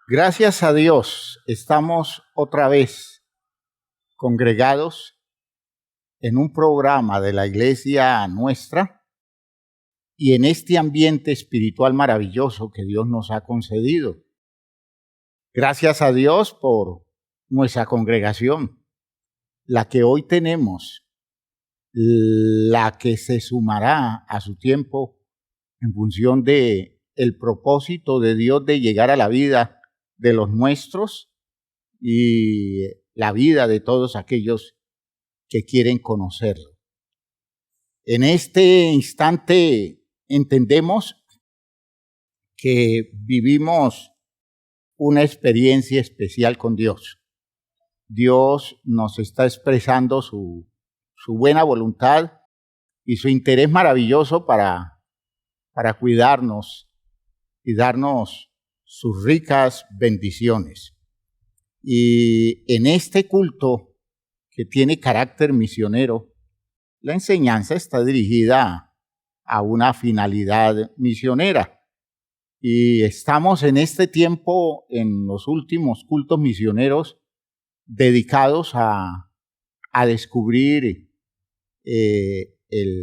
Gracias a Dios, estamos otra vez congregados en un programa de la iglesia nuestra y en este ambiente espiritual maravilloso que Dios nos ha concedido. Gracias a Dios por nuestra congregación, la que hoy tenemos, la que se sumará a su tiempo en función de el propósito de Dios de llegar a la vida de los nuestros y la vida de todos aquellos que quieren conocerlo. En este instante entendemos que vivimos una experiencia especial con Dios. Dios nos está expresando su buena voluntad y su interés maravilloso para cuidarnos y darnos sus ricas bendiciones. Y en este culto que tiene carácter misionero, la enseñanza está dirigida a una finalidad misionera. Y estamos en este tiempo, en los últimos cultos misioneros, dedicados a descubrir el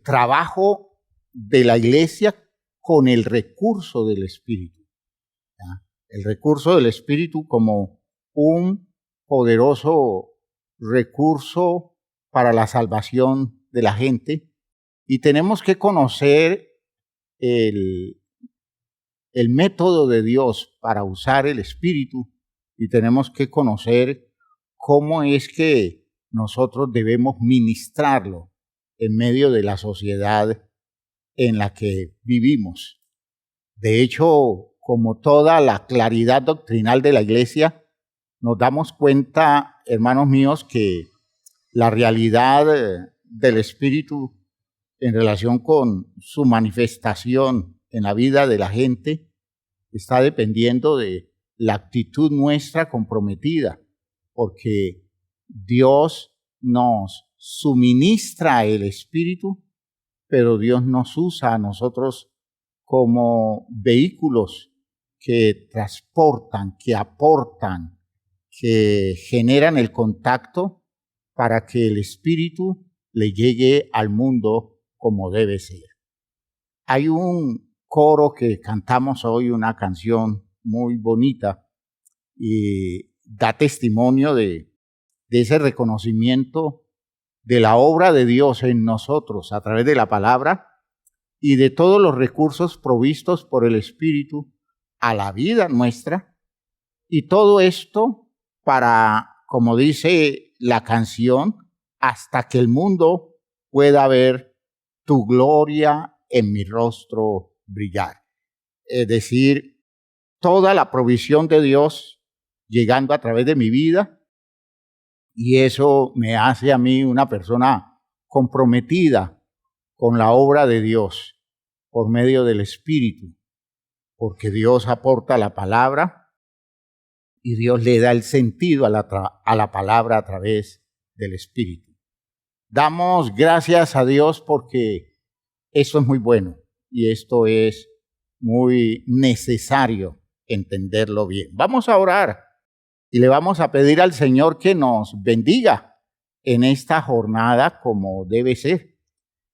trabajo de la iglesia con el recurso del Espíritu. ¿Ya? El recurso del Espíritu como un poderoso recurso para la salvación de la gente. Y tenemos que conocer el método de Dios para usar el Espíritu y tenemos que conocer cómo es que nosotros debemos ministrarlo en medio de la sociedad en la que vivimos. De hecho, como toda la claridad doctrinal de la iglesia, nos damos cuenta, hermanos míos, que la realidad del Espíritu en relación con su manifestación en la vida de la gente está dependiendo de la actitud nuestra comprometida, porque Dios nos suministra el Espíritu, pero Dios nos usa a nosotros como vehículos que transportan, que aportan, que generan el contacto para que el Espíritu le llegue al mundo como debe ser. Hay un coro que cantamos hoy, una canción muy bonita, y da testimonio de ese reconocimiento de la obra de Dios en nosotros a través de la palabra y de todos los recursos provistos por el Espíritu a la vida nuestra. Y todo esto para, como dice la canción, hasta que el mundo pueda ver tu gloria en mi rostro brillar. Es decir, toda la provisión de Dios llegando a través de mi vida, y eso me hace a mí una persona comprometida con la obra de Dios por medio del Espíritu, porque Dios aporta la palabra y Dios le da el sentido a la palabra a través del Espíritu. Damos gracias a Dios porque esto es muy bueno y esto es muy necesario entenderlo bien. Vamos a orar y le vamos a pedir al Señor que nos bendiga en esta jornada como debe ser,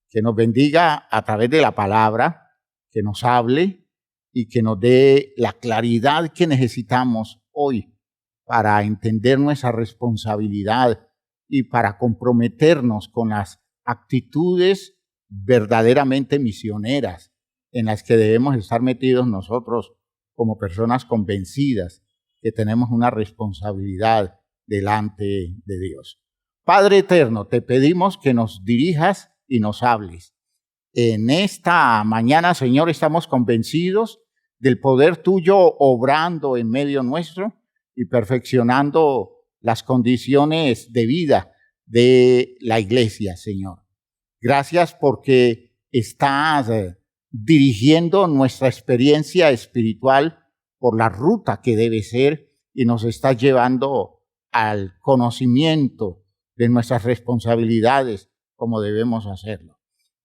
que nos bendiga a través de la palabra, que nos hable y que nos dé la claridad que necesitamos hoy para entender nuestra responsabilidad y para comprometernos con las actitudes verdaderamente misioneras en las que debemos estar metidos nosotros como personas convencidas que tenemos una responsabilidad delante de Dios. Padre eterno, te pedimos que nos dirijas y nos hables. En esta mañana, Señor, estamos convencidos del poder tuyo obrando en medio nuestro y perfeccionando las condiciones de vida de la iglesia, Señor. Gracias porque estás dirigiendo nuestra experiencia espiritual por la ruta que debe ser y nos estás llevando al conocimiento de nuestras responsabilidades como debemos hacerlo.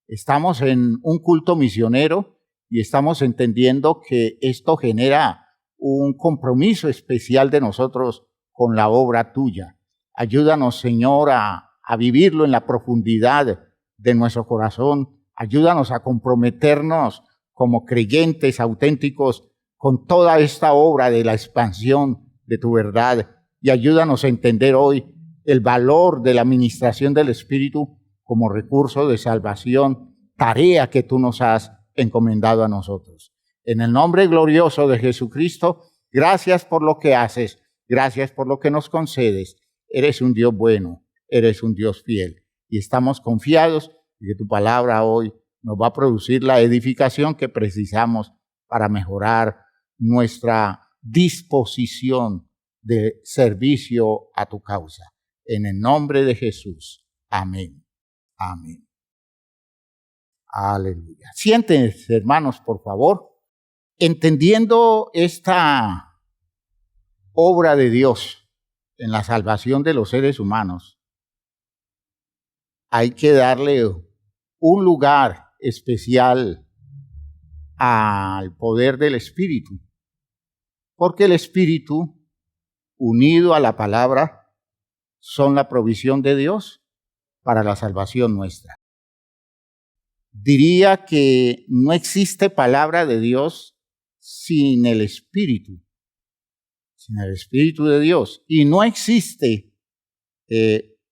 Estamos en un culto misionero y estamos entendiendo que esto genera un compromiso especial de nosotros con la obra tuya. Ayúdanos, Señor, a vivirlo en la profundidad de nuestro corazón. Ayúdanos a comprometernos como creyentes auténticos con toda esta obra de la expansión de tu verdad. Y ayúdanos a entender hoy el valor de la administración del Espíritu como recurso de salvación, tarea que tú nos has encomendado a nosotros. En el nombre glorioso de Jesucristo, gracias por lo que haces, gracias por lo que nos concedes. Eres un Dios bueno, eres un Dios fiel. Y estamos confiados de que tu palabra hoy nos va a producir la edificación que precisamos para mejorar nuestra disposición de servicio a tu causa. En el nombre de Jesús. Amén. Amén. Aleluya. Siéntense, hermanos, por favor. Entendiendo esta obra de Dios en la salvación de los seres humanos, hay que darle un lugar especial al poder del Espíritu, porque el Espíritu, unido a la palabra, son la provisión de Dios para la salvación nuestra. Diría que no existe palabra de Dios sin el Espíritu de Dios. Y no existe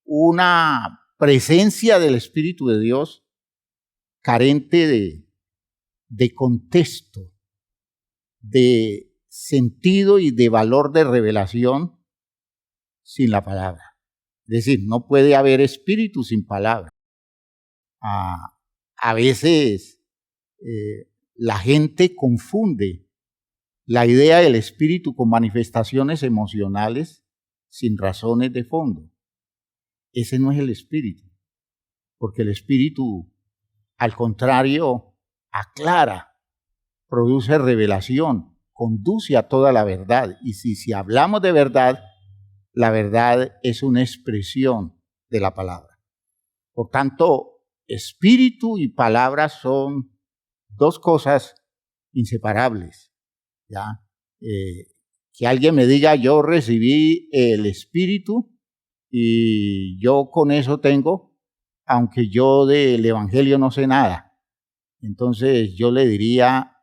una presencia del Espíritu de Dios carente de contexto, de sentido y de valor de revelación sin la palabra. Es decir, no puede haber espíritu sin palabra. A veces la gente confunde la idea del espíritu con manifestaciones emocionales sin razones de fondo. Ese no es el espíritu, porque el espíritu, al contrario, aclara, produce revelación, conduce a toda la verdad. Y si hablamos de verdad, la verdad es una expresión de la palabra. Por tanto, espíritu y palabra son dos cosas inseparables. ¿Ya? Que alguien me diga, yo recibí el espíritu y yo con eso tengo, aunque yo del evangelio no sé nada. Entonces yo le diría,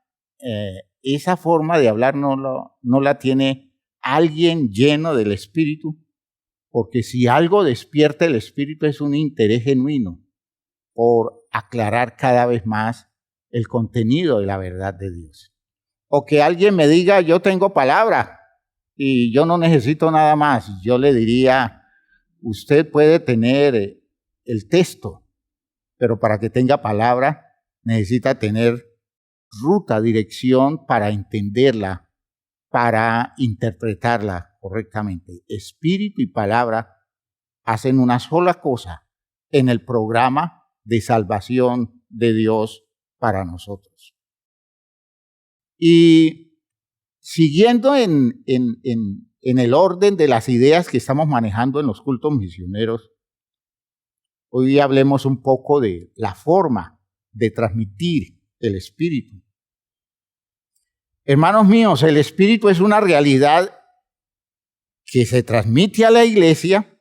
esa forma de hablar no la tiene alguien lleno del Espíritu, porque si algo despierta el Espíritu es un interés genuino por aclarar cada vez más el contenido de la verdad de Dios. O que alguien me diga, yo tengo palabra y yo no necesito nada más. Yo le diría, usted puede tener el texto, pero para que tenga palabra necesita tener ruta, dirección para entenderla, para interpretarla correctamente. Espíritu y palabra hacen una sola cosa en el programa de salvación de Dios para nosotros. Y siguiendo en el orden de las ideas que estamos manejando en los cultos misioneros, hoy hablemos un poco de la forma de transmitir el Espíritu. Hermanos míos, el Espíritu es una realidad que se transmite a la iglesia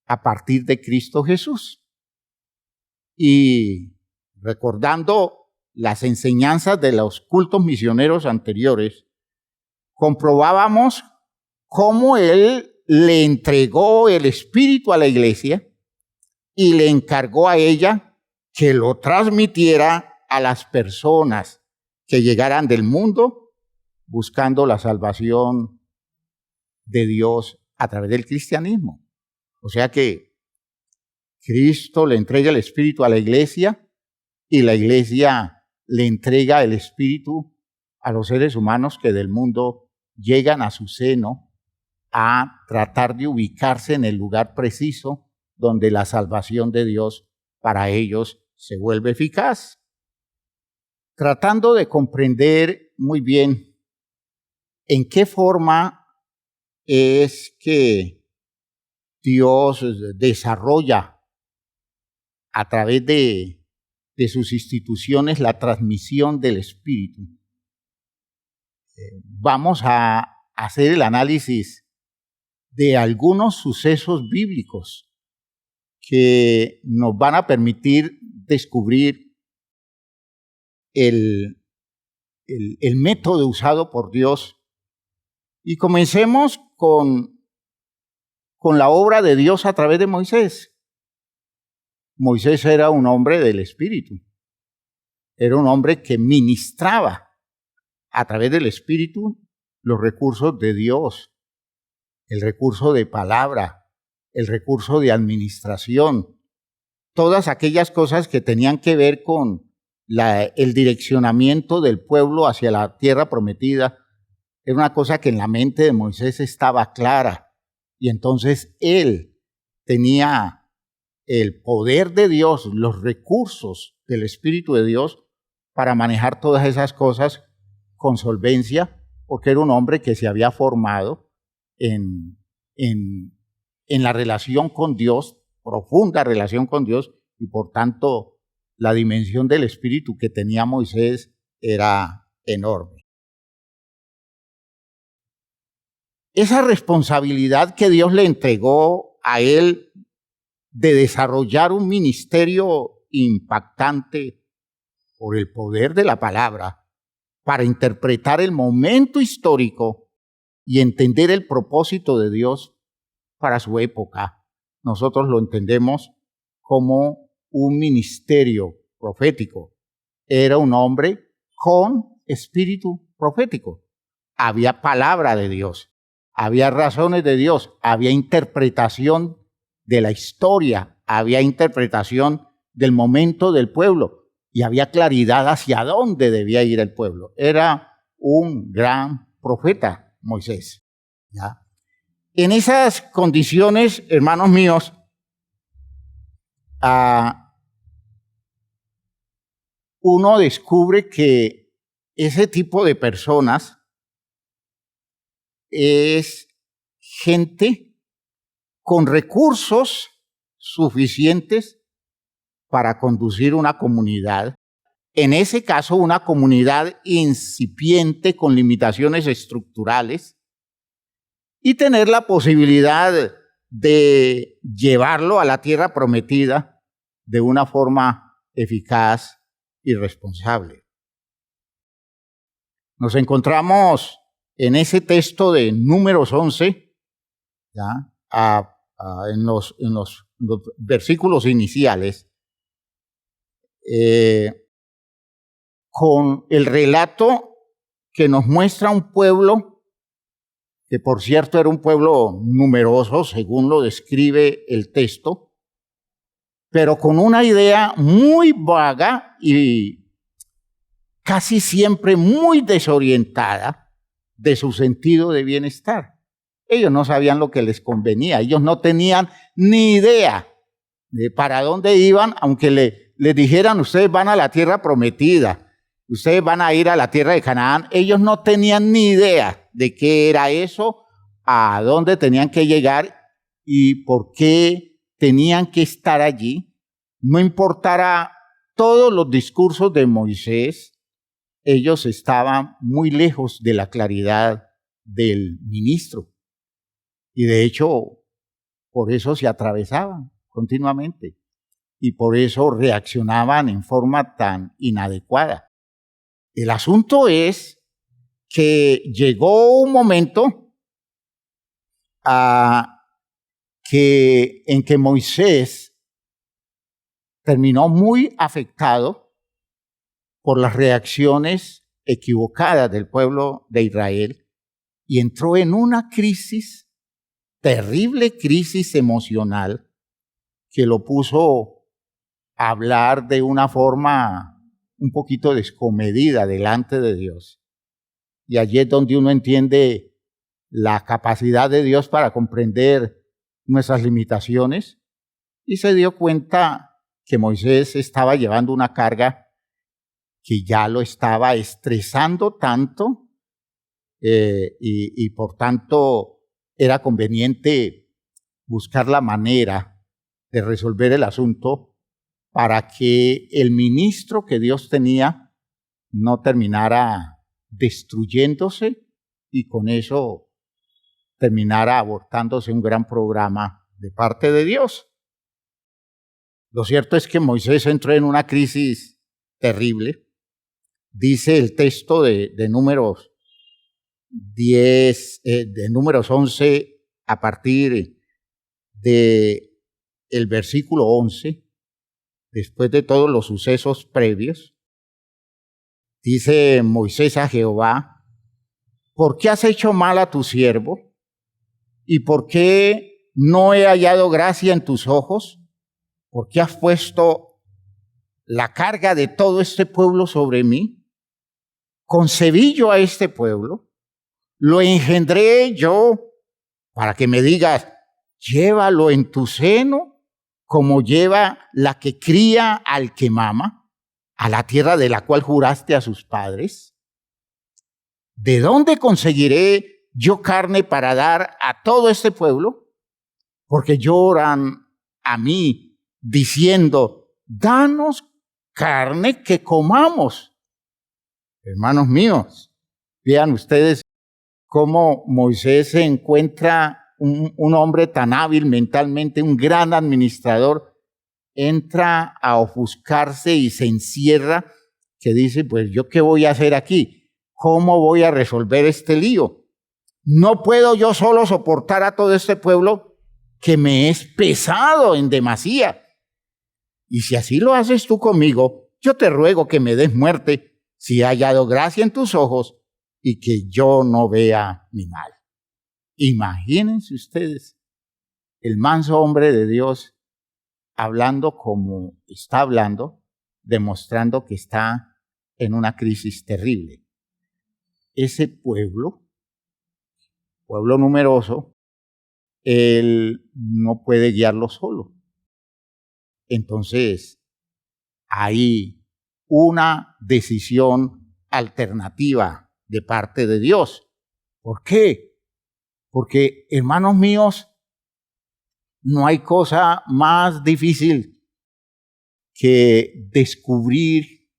a partir de Cristo Jesús. Y recordando las enseñanzas de los cultos misioneros anteriores, comprobábamos cómo Él le entregó el Espíritu a la iglesia y le encargó a ella que lo transmitiera a las personas que llegaran del mundo buscando la salvación de Dios a través del cristianismo. O sea que Cristo le entrega el Espíritu a la iglesia y la iglesia le entrega el Espíritu a los seres humanos que del mundo llegan a su seno a tratar de ubicarse en el lugar preciso donde la salvación de Dios para ellos se vuelve eficaz. Tratando de comprender muy bien en qué forma es que Dios desarrolla a través de sus instituciones la transmisión del Espíritu. vamos a hacer el análisis de algunos sucesos bíblicos que nos van a permitir descubrir el método usado por Dios. Y comencemos con la obra de Dios a través de Moisés. Moisés era un hombre del Espíritu. Era un hombre que ministraba a través del Espíritu los recursos de Dios, el recurso de palabra, el recurso de administración, todas aquellas cosas que tenían que ver con el direccionamiento del pueblo hacia la tierra prometida. Era una cosa que en la mente de Moisés estaba clara, y entonces él tenía el poder de Dios, los recursos del Espíritu de Dios para manejar todas esas cosas con solvencia, porque era un hombre que se había formado en la relación con Dios, profunda relación con Dios, y por tanto la dimensión del Espíritu que tenía Moisés era enorme. Esa responsabilidad que Dios le entregó a él de desarrollar un ministerio impactante por el poder de la palabra, para interpretar el momento histórico y entender el propósito de Dios para su época. Nosotros lo entendemos como un ministerio profético. Era un hombre con espíritu profético. Había palabra de Dios, había razones de Dios, había interpretación de la historia, había interpretación del momento del pueblo y había claridad hacia dónde debía ir el pueblo. Era un gran profeta, Moisés. ¿Ya? En esas condiciones, hermanos míos, uno descubre que ese tipo de personas es gente con recursos suficientes para conducir una comunidad. En ese caso, una comunidad incipiente con limitaciones estructurales, y tener la posibilidad de llevarlo a la tierra prometida de una forma eficaz y responsable. Nos encontramos en ese texto de Números 11, ¿ya? En los versículos iniciales, con el relato que nos muestra un pueblo que, por cierto, era un pueblo numeroso, según lo describe el texto, pero con una idea muy vaga y casi siempre muy desorientada de su sentido de bienestar. Ellos no sabían lo que les convenía, ellos no tenían ni idea de para dónde iban, aunque les dijeran: ustedes van a la tierra prometida, ustedes van a ir a la tierra de Canaán. Ellos no tenían ni idea de qué era eso, a dónde tenían que llegar y por qué tenían que estar allí. No importara todos los discursos de Moisés, ellos estaban muy lejos de la claridad del ministro. Y de hecho, por eso se atravesaban continuamente y por eso reaccionaban en forma tan inadecuada. El asunto es que llegó un momento en que Moisés terminó muy afectado por las reacciones equivocadas del pueblo de Israel y entró en una crisis, terrible crisis emocional, que lo puso a hablar de una forma un poquito descomedida delante de Dios. Y allí es donde uno entiende la capacidad de Dios para comprender nuestras limitaciones, y se dio cuenta que Moisés estaba llevando una carga que ya lo estaba estresando tanto, y por tanto era conveniente buscar la manera de resolver el asunto para que el ministro que Dios tenía no terminara destruyéndose y con eso terminara abortándose un gran programa de parte de Dios. Lo cierto es que Moisés entró en una crisis terrible. Dice el texto de Números 10, de Números 11, a partir de el versículo 11, después de todos los sucesos previos, dice Moisés a Jehová: ¿por qué has hecho mal a tu siervo? ¿Y por qué no he hallado gracia en tus ojos? ¿Por qué has puesto la carga de todo este pueblo sobre mí? Concebí yo a este pueblo, lo engendré yo para que me digas: llévalo en tu seno, como lleva la que cría al que mama, a la tierra de la cual juraste a sus padres. ¿De dónde conseguiré yo carne para dar a todo este pueblo? Porque lloran a mí diciendo: danos carne que comamos. Hermanos míos, vean ustedes cómo Moisés se encuentra un hombre tan hábil mentalmente, un gran administrador, entra a ofuscarse y se encierra, que dice: pues yo qué voy a hacer aquí, ¿cómo voy a resolver este lío? No puedo yo solo soportar a todo este pueblo que me es pesado en demasía. Y si así lo haces tú conmigo, yo te ruego que me des muerte si he hallado gracia en tus ojos y que yo no vea mi mal. Imagínense ustedes el manso hombre de Dios hablando como está hablando, demostrando que está en una crisis terrible. Ese pueblo numeroso, él no puede guiarlo solo. Entonces, hay una decisión alternativa de parte de Dios. ¿Por qué? Porque, hermanos míos, no hay cosa más difícil que descubrir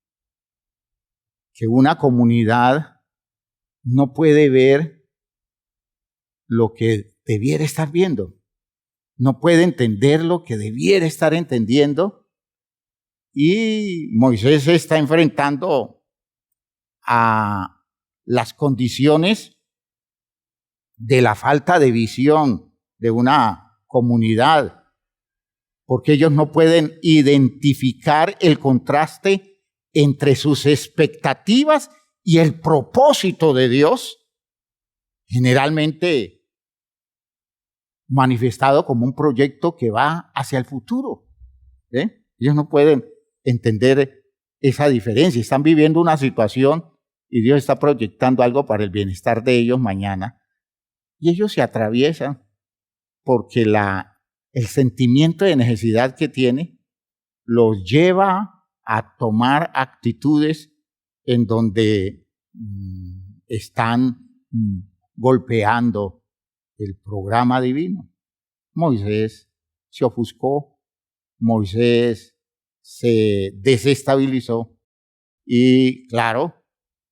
que una comunidad no puede ver lo que debiera estar viendo. No puede entender lo que debiera estar entendiendo. Y Moisés se está enfrentando a las condiciones de la falta de visión de una comunidad, porque ellos no pueden identificar el contraste entre sus expectativas y el propósito de Dios, generalmente manifestado como un proyecto que va hacia el futuro. Ellos no pueden entender esa diferencia. Están viviendo una situación y Dios está proyectando algo para el bienestar de ellos mañana. Y ellos se atraviesan porque el sentimiento de necesidad que tiene los lleva a tomar actitudes en donde están golpeando el programa divino. Moisés se ofuscó, Moisés se desestabilizó y claro,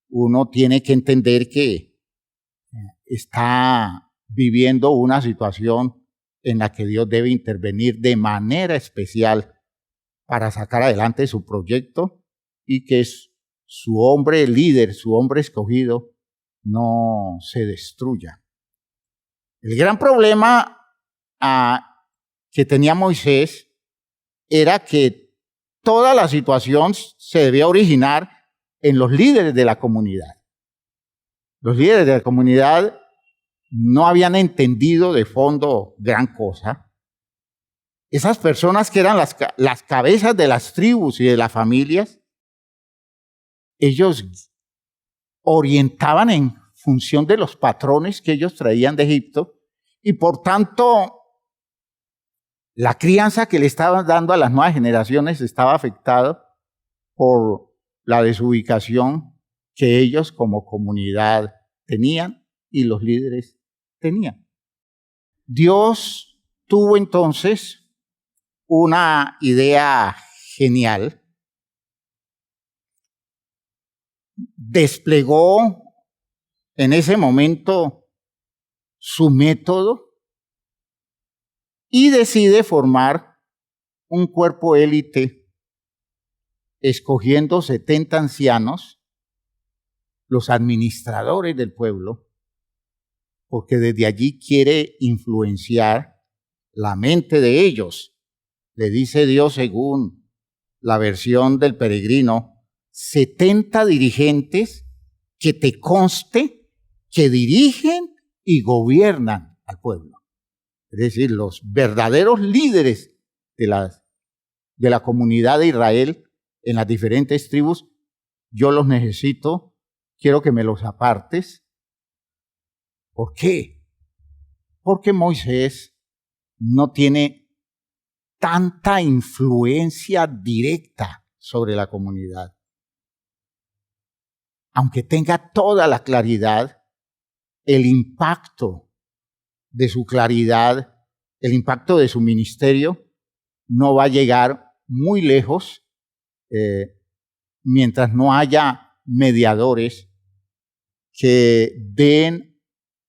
uno tiene que entender que está viviendo una situación en la que Dios debe intervenir de manera especial para sacar adelante su proyecto y que su hombre líder, su hombre escogido, no se destruya. El gran problema que tenía Moisés era que toda la situación se debía originar en los líderes de la comunidad. Los líderes de la comunidad no habían entendido de fondo gran cosa. Esas personas que eran las cabezas de las tribus y de las familias, ellos orientaban en función de los patrones que ellos traían de Egipto y por tanto la crianza que le estaban dando a las nuevas generaciones estaba afectada por la desubicación que ellos como comunidad tenían y los líderes tenían. Dios tuvo entonces una idea genial. Desplegó en ese momento su método y decide formar un cuerpo élite, escogiendo 70 ancianos, los administradores del pueblo, porque desde allí quiere influenciar la mente de ellos. Le dice Dios, según la versión del Peregrino, 70 dirigentes que te conste que dirigen y gobiernan al pueblo. Es decir, los verdaderos líderes de la comunidad de Israel en las diferentes tribus, yo los necesito, quiero que me los apartes. ¿Por qué? Porque Moisés no tiene tanta influencia directa sobre la comunidad. Aunque tenga toda la claridad, el impacto de su claridad, el impacto de su ministerio, no va a llegar muy lejos mientras no haya mediadores que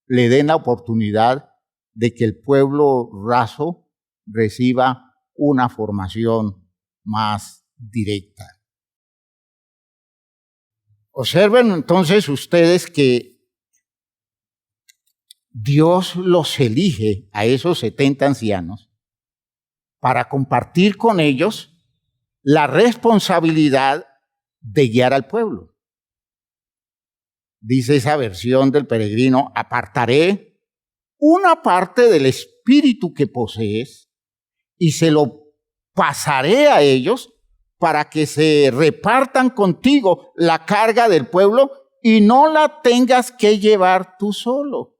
le den la oportunidad de que el pueblo raso reciba una formación más directa. Observen entonces ustedes que Dios los elige a esos 70 ancianos para compartir con ellos la responsabilidad de guiar al pueblo. Dice esa versión del Peregrino, apartaré una parte del espíritu que posees y se lo pasaré a ellos para que se repartan contigo la carga del pueblo y no la tengas que llevar tú solo.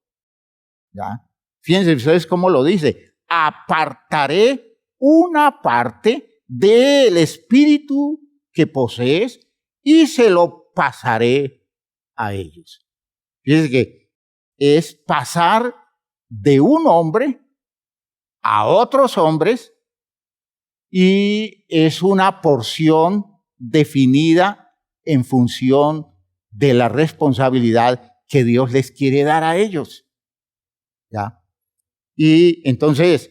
¿Ya? Fíjense ustedes cómo lo dice. Apartaré una parte del espíritu que posees y se lo pasaré a ellos. Fíjense que es pasar de un hombre a otros hombres y es una porción definida en función de la responsabilidad que Dios les quiere dar a ellos. ¿Ya? Y entonces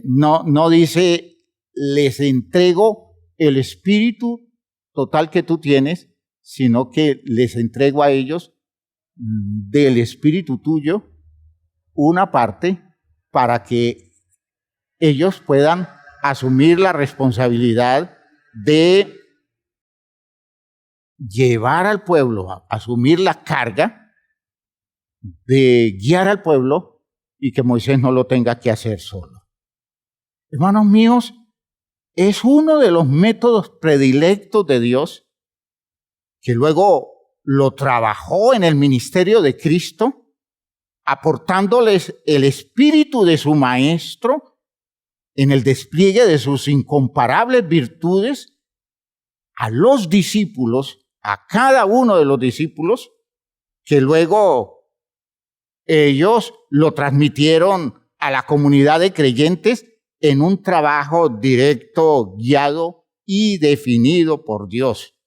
no dice, les entrego el espíritu total que tú tienes, sino que les entrego a ellos del espíritu tuyo una parte para que ellos puedan asumir la responsabilidad de llevar al pueblo, asumir la carga de guiar al pueblo y que Moisés no lo tenga que hacer solo. Hermanos míos, es uno de los métodos predilectos de Dios que luego lo trabajó en el ministerio de Cristo, aportándoles el espíritu de su maestro en el despliegue de sus incomparables virtudes a los discípulos, a cada uno de los discípulos, que luego ellos lo transmitieron a la comunidad de creyentes en un trabajo directo, guiado y definido por Dios.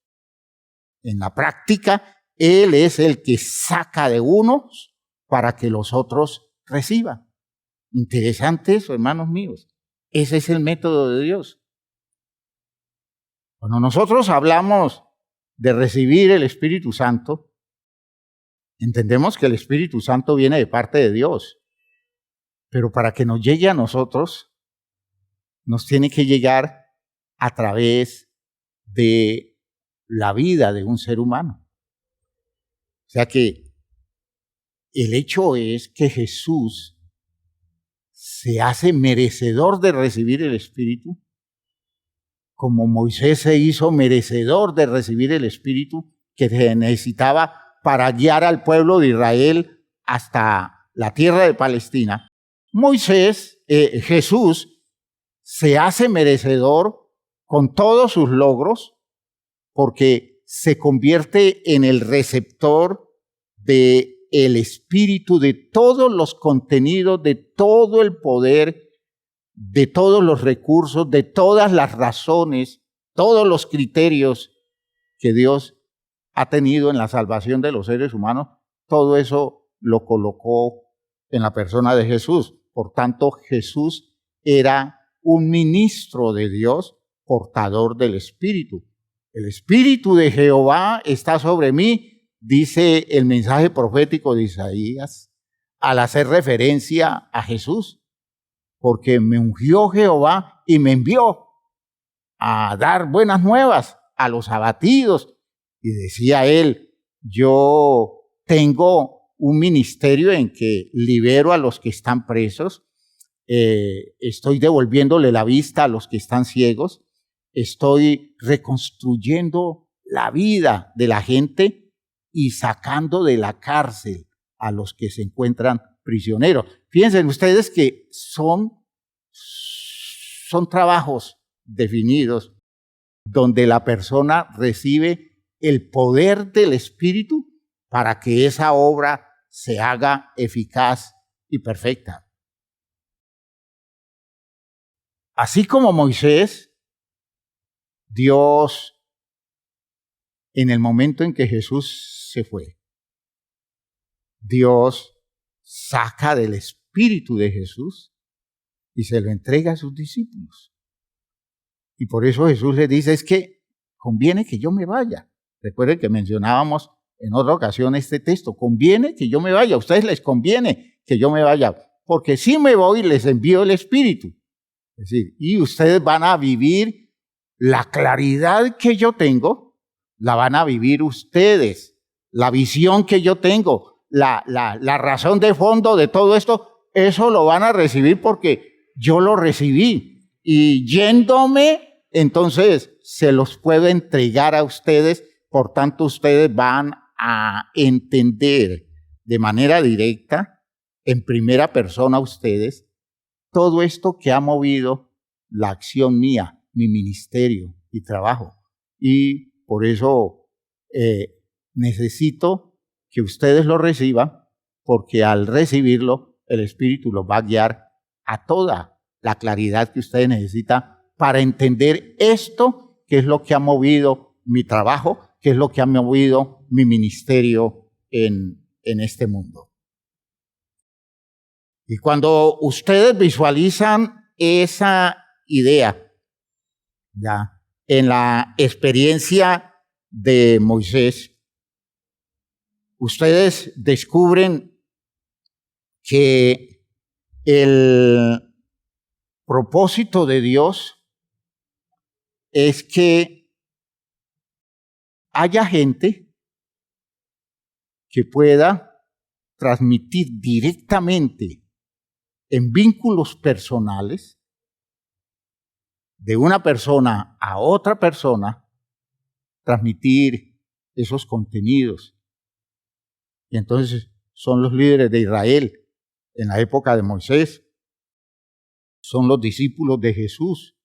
En la práctica, Él es el que saca de unos para que los otros reciban. Interesante eso, hermanos míos. Ese es el método de Dios. Cuando nosotros hablamos de recibir el Espíritu Santo, entendemos que el Espíritu Santo viene de parte de Dios. Pero para que nos llegue a nosotros, nos tiene que llegar a través de la vida de un ser humano. O sea que el hecho es que Jesús se hace merecedor de recibir el Espíritu, como Moisés se hizo merecedor de recibir el Espíritu que se necesitaba para guiar al pueblo de Israel hasta la tierra de Palestina. Jesús se hace merecedor con todos sus logros porque se convierte en el receptor del Espíritu, de todos los contenidos, de todo el poder, de todos los recursos, de todas las razones, todos los criterios que Dios ha tenido en la salvación de los seres humanos todo eso lo colocó en la persona de Jesús. Por tanto, Jesús era un ministro de Dios, portador del Espíritu. El Espíritu de Jehová está sobre mí, dice el mensaje profético de Isaías, al hacer referencia a Jesús, porque me ungió Jehová y me envió a dar buenas nuevas a los abatidos. Y decía él, yo tengo un ministerio en que libero a los que están presos, estoy devolviéndole la vista a los que están ciegos, estoy reconstruyendo la vida de la gente y sacando de la cárcel a los que se encuentran prisioneros. Fíjense ustedes que son trabajos definidos donde la persona recibe el poder del Espíritu para que esa obra se haga eficaz y perfecta. Así como Moisés, Dios, en el momento en que Jesús se fue, Dios saca del Espíritu de Jesús y se lo entrega a sus discípulos. Y por eso Jesús les dice, es que conviene que yo me vaya. Recuerden que mencionábamos en otra ocasión este texto, conviene que yo me vaya, a ustedes les conviene que yo me vaya, porque si me voy les envío el Espíritu. Es decir, y ustedes van a vivir la claridad que yo tengo, la van a vivir ustedes, la visión que yo tengo, la razón de fondo de todo esto, eso lo van a recibir porque yo lo recibí. Y yéndome, entonces se los puedo entregar a ustedes, por tanto ustedes van a entender de manera directa, en primera persona ustedes, todo esto que ha movido la acción mía, mi ministerio y trabajo. Y por eso necesito que ustedes lo reciban, porque al recibirlo, el Espíritu los va a guiar a toda la claridad que ustedes necesitan para entender esto, que es lo que ha movido mi trabajo, que es lo que ha movido mi ministerio en este mundo. Y cuando ustedes visualizan esa idea, ya, en la experiencia de Moisés, ustedes descubren que el propósito de Dios es que haya gente que pueda transmitir directamente en vínculos personales de una persona a otra persona, transmitir esos contenidos. Y entonces son los líderes de Israel en la época de Moisés, son los discípulos de Jesús,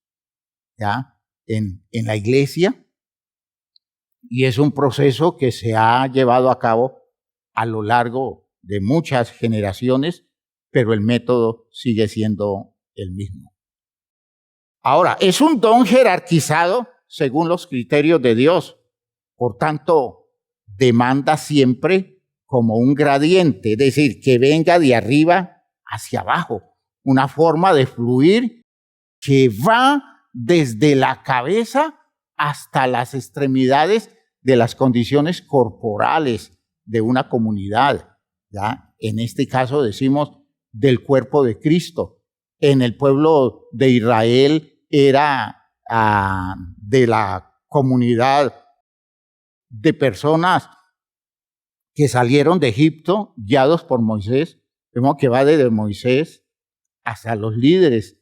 ¿ya? En la iglesia, y es un proceso que se ha llevado a cabo a lo largo de muchas generaciones, pero el método sigue siendo el mismo. Ahora, es un don jerarquizado según los criterios de Dios, por tanto, demanda siempre como un gradiente, es decir, que venga de arriba hacia abajo, una forma de fluir que va desde la cabeza hasta las extremidades de las condiciones corporales de una comunidad, ¿ya? En este caso decimos del cuerpo de Cristo. En el pueblo de Israel era de la comunidad de personas que salieron de Egipto guiados por Moisés. Vemos que va desde Moisés hasta los líderes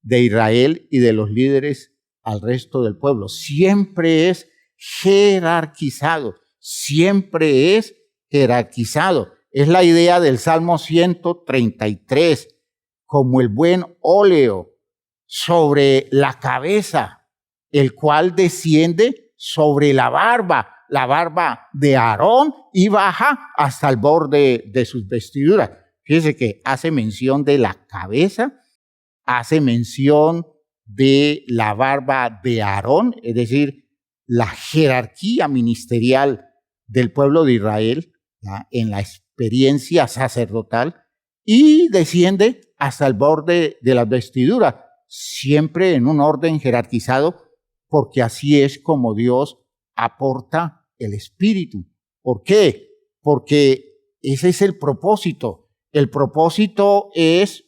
de Israel y de los líderes al resto del pueblo. Siempre es jerarquizado, siempre es jerarquizado. Es la idea del Salmo 133, como el buen óleo sobre la cabeza, el cual desciende sobre la barba de Aarón y baja hasta el borde de sus vestiduras. Fíjese que hace mención de la cabeza, hace mención de la barba de Aarón, es decir, la jerarquía ministerial del pueblo de Israel, ¿ya? En la experiencia sacerdotal y desciende hasta el borde de las vestiduras, siempre en un orden jerarquizado, porque así es como Dios aporta el Espíritu. ¿Por qué? Porque ese es el propósito. El propósito es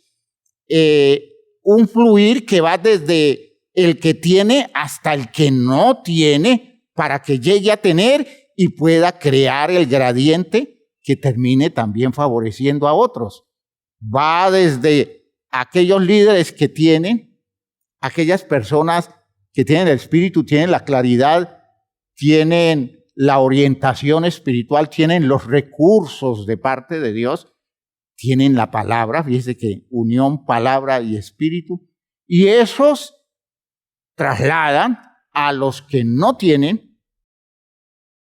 un fluir que va desde el que tiene hasta el que no tiene, para que llegue a tener y pueda crear el gradiente que termine también favoreciendo a otros. Va desde aquellos líderes que tienen, aquellas personas que tienen el Espíritu, tienen la claridad, tienen la orientación espiritual, tienen los recursos de parte de Dios, tienen la palabra, fíjese que unión, palabra y espíritu, y esos trasladan a los que no tienen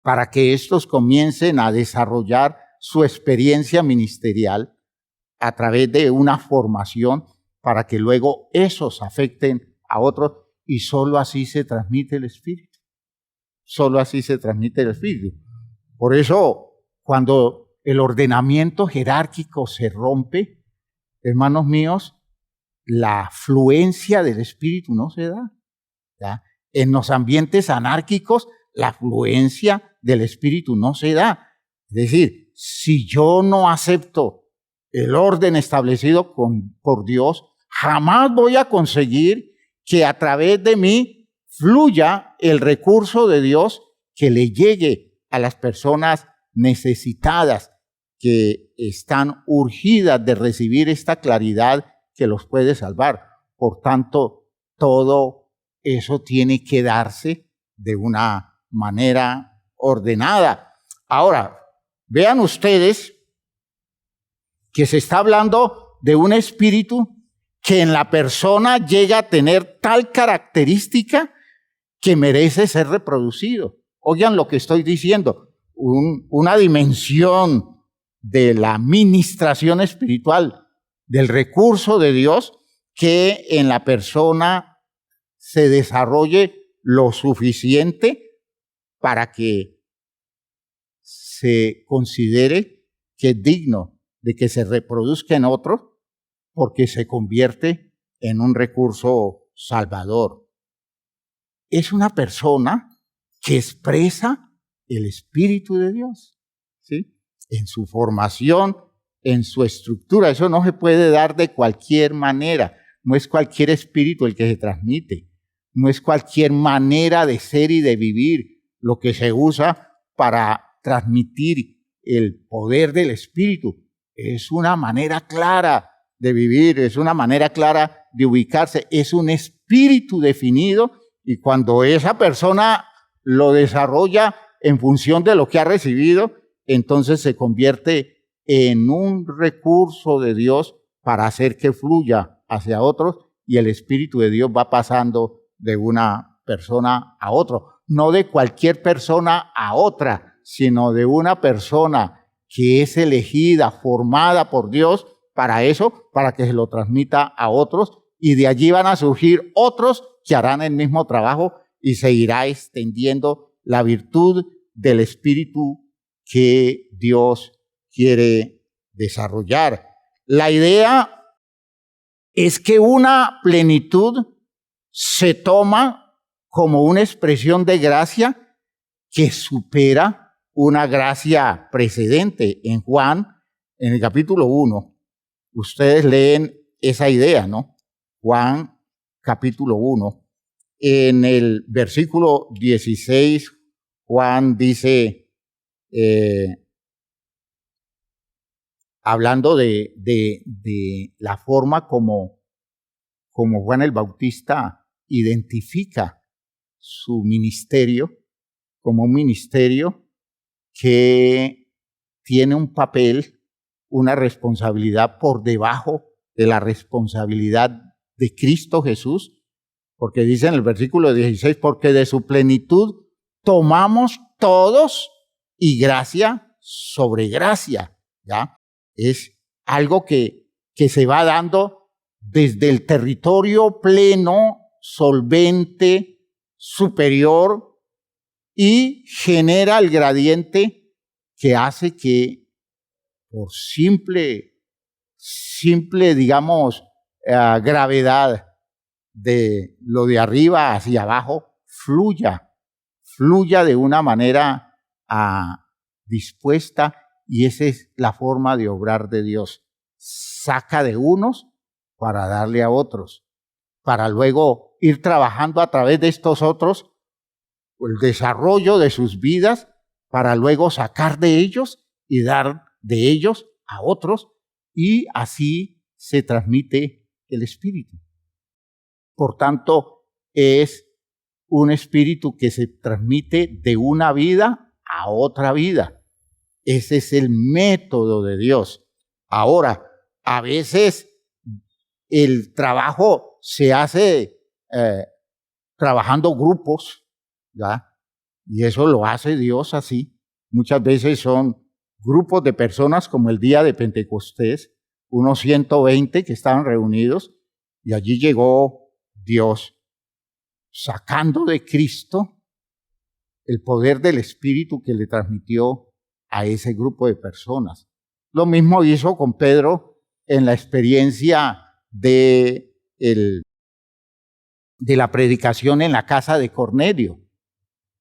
para que estos comiencen a desarrollar su experiencia ministerial a través de una formación para que luego esos afecten a otros, y solo así se transmite el Espíritu. Solo así se transmite el Espíritu. Por eso, cuando el ordenamiento jerárquico se rompe, hermanos míos, la fluencia del Espíritu no se da. ¿Ya? En los ambientes anárquicos, la fluencia del Espíritu no se da. Es decir, si yo no acepto el orden establecido por Dios, jamás voy a conseguir que a través de mí fluya el recurso de Dios que le llegue a las personas necesitadas, que están urgidas de recibir esta claridad que los puede salvar. Por tanto, todo eso tiene que darse de una manera ordenada. Ahora, vean ustedes que se está hablando de un espíritu que en la persona llega a tener tal característica que merece ser reproducido. Oigan lo que estoy diciendo, una dimensión de la ministración espiritual, del recurso de Dios, que en la persona se desarrolle lo suficiente para que se considere que es digno de que se reproduzca en otros, porque se convierte en un recurso salvador. Es una persona que expresa el Espíritu de Dios, ¿sí? En su formación, en su estructura. Eso no se puede dar de cualquier manera. No es cualquier espíritu el que se transmite. No es cualquier manera de ser y de vivir lo que se usa para transmitir el poder del Espíritu. Es una manera clara de vivir, es una manera clara de ubicarse, es un espíritu definido, y cuando esa persona lo desarrolla en función de lo que ha recibido, entonces se convierte en un recurso de Dios para hacer que fluya hacia otros, y el Espíritu de Dios va pasando de una persona a otro, no de cualquier persona a otra, sino de una persona que es elegida, formada por Dios para eso, para que se lo transmita a otros, y de allí van a surgir otros que harán el mismo trabajo y se irá extendiendo la virtud del Espíritu que Dios quiere desarrollar. La idea es que una plenitud se toma como una expresión de gracia que supera una gracia precedente. En Juan, en el capítulo 1, ustedes leen esa idea, ¿no? Juan, capítulo 1. En el versículo 16, Juan dice, hablando de la forma como Juan el Bautista identifica su ministerio como un ministerio que tiene un papel, una responsabilidad por debajo de la responsabilidad de Cristo Jesús, porque dice en el versículo 16, porque de su plenitud tomamos todos y gracia sobre gracia, ¿ya? Es algo que se va dando desde el territorio pleno, solvente, superior, y genera el gradiente que hace que por simple, digamos, gravedad de lo de arriba hacia abajo, fluya de una manera dispuesta, y esa es la forma de obrar de Dios. Saca de unos para darle a otros, para luego ir trabajando a través de estos otros el desarrollo de sus vidas, para luego sacar de ellos y dar de ellos a otros, y así se transmite el Espíritu. Por tanto, es un espíritu que se transmite de una vida a otra vida. Ese es el método de Dios. Ahora, a veces el trabajo se hace trabajando grupos, ¿ya? Y eso lo hace Dios así. Muchas veces son grupos de personas, como el día de Pentecostés, unos 120 que estaban reunidos, y allí llegó Dios sacando de Cristo el poder del Espíritu que le transmitió a ese grupo de personas. Lo mismo hizo con Pedro en la experiencia de la predicación en la casa de Cornelio.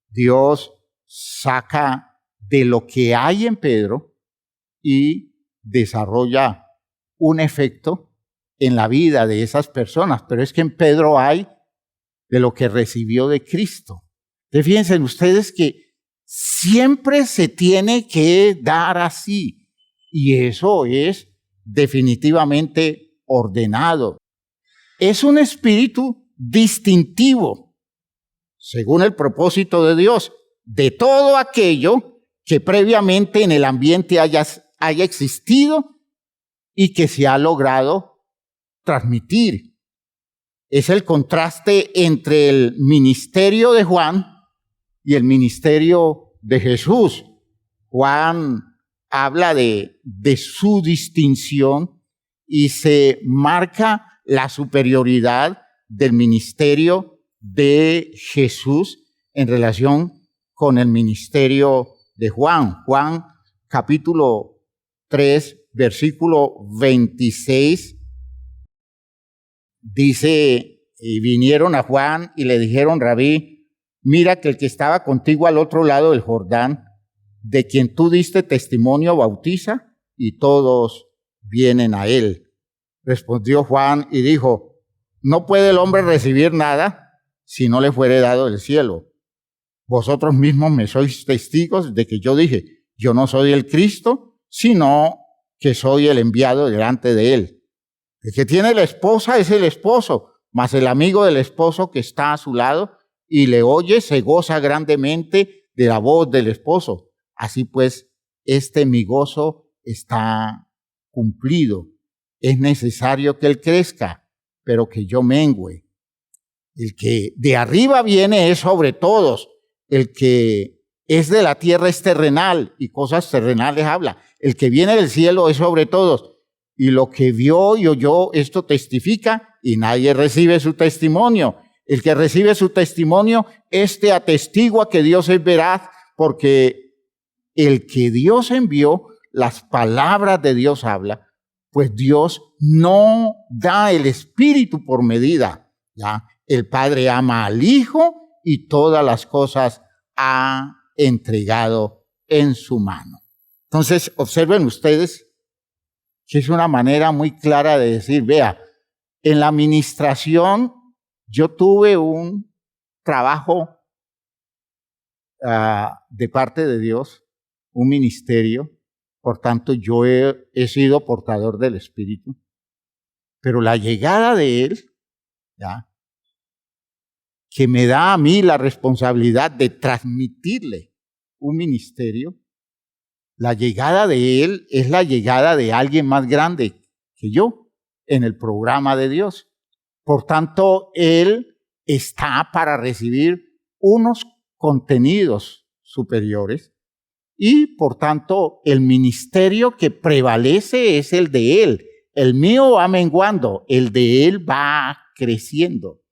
Dios saca de lo que hay en Pedro y desarrolla un efecto en la vida de esas personas. Pero es que en Pedro hay de lo que recibió de Cristo. Entonces, fíjense ustedes que siempre se tiene que dar así, y eso es definitivamente ordenado. Es un espíritu distintivo, según el propósito de Dios, de todo aquello que previamente en el ambiente haya existido y que se ha logrado transmitir. Es el contraste entre el ministerio de Juan y el ministerio de Jesús. Juan habla de su distinción y se marca la superioridad del ministerio de Jesús en relación con el ministerio de Juan. Juan capítulo 3, versículo 26, dice, y vinieron a Juan y le dijeron: Rabí, mira que el que estaba contigo al otro lado del Jordán, de quien tú diste testimonio, bautiza, y todos vienen a él. Respondió Juan y dijo: no puede el hombre recibir nada si no le fuere dado del cielo. Vosotros mismos me sois testigos de que yo dije: yo no soy el Cristo, sino que soy el enviado delante de él. El que tiene la esposa es el esposo, mas el amigo del esposo que está a su lado y le oye se goza grandemente de la voz del esposo. Así pues, mi gozo está cumplido. Es necesario que él crezca, pero que yo mengüe. El que de arriba viene es sobre todos. El que es de la tierra es terrenal, y cosas terrenales habla. El que viene del cielo es sobre todos. Y lo que vio y oyó, esto testifica, y nadie recibe su testimonio. El que recibe su testimonio, atestigua que Dios es veraz, porque el que Dios envió, las palabras de Dios habla, pues Dios no da el Espíritu por medida, ¿ya? El Padre ama al Hijo y todas las cosas ha entregado en su mano. Entonces, observen ustedes que es una manera muy clara de decir, vea, en la administración yo tuve un trabajo de parte de Dios, un ministerio, por tanto yo he sido portador del Espíritu, pero la llegada de Él, ¿ya?, que me da a mí la responsabilidad de transmitirle un ministerio, la llegada de Él es la llegada de alguien más grande que yo en el programa de Dios. Por tanto, Él está para recibir unos contenidos superiores y, por tanto, el ministerio que prevalece es el de Él. El mío va menguando, el de Él va creciendo.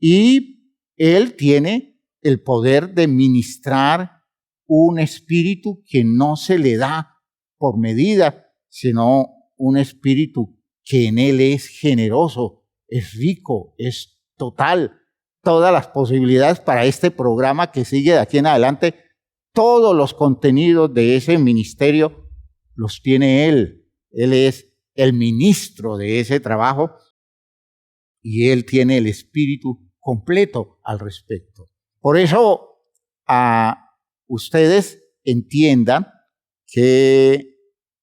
Y Él tiene el poder de ministrar un espíritu que no se le da por medida, sino un espíritu que en él es generoso, es rico, es total. Todas las posibilidades para este programa que sigue de aquí en adelante, todos los contenidos de ese ministerio los tiene él. Él es el ministro de ese trabajo y él tiene el espíritu completo al respecto. Por eso, ustedes entiendan que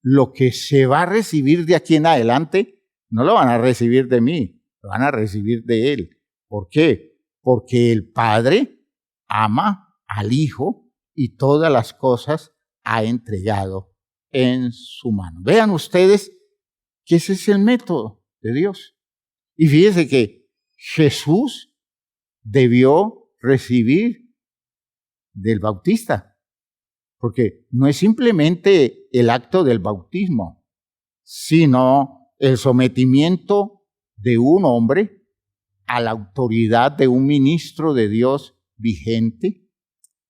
lo que se va a recibir de aquí en adelante no lo van a recibir de mí, lo van a recibir de él. ¿Por qué? Porque el Padre ama al Hijo y todas las cosas ha entregado en su mano. Vean ustedes que ese es el método de Dios. Y fíjense que Jesús debió recibir del Bautista, porque no es simplemente el acto del bautismo, sino el sometimiento de un hombre a la autoridad de un ministro de Dios vigente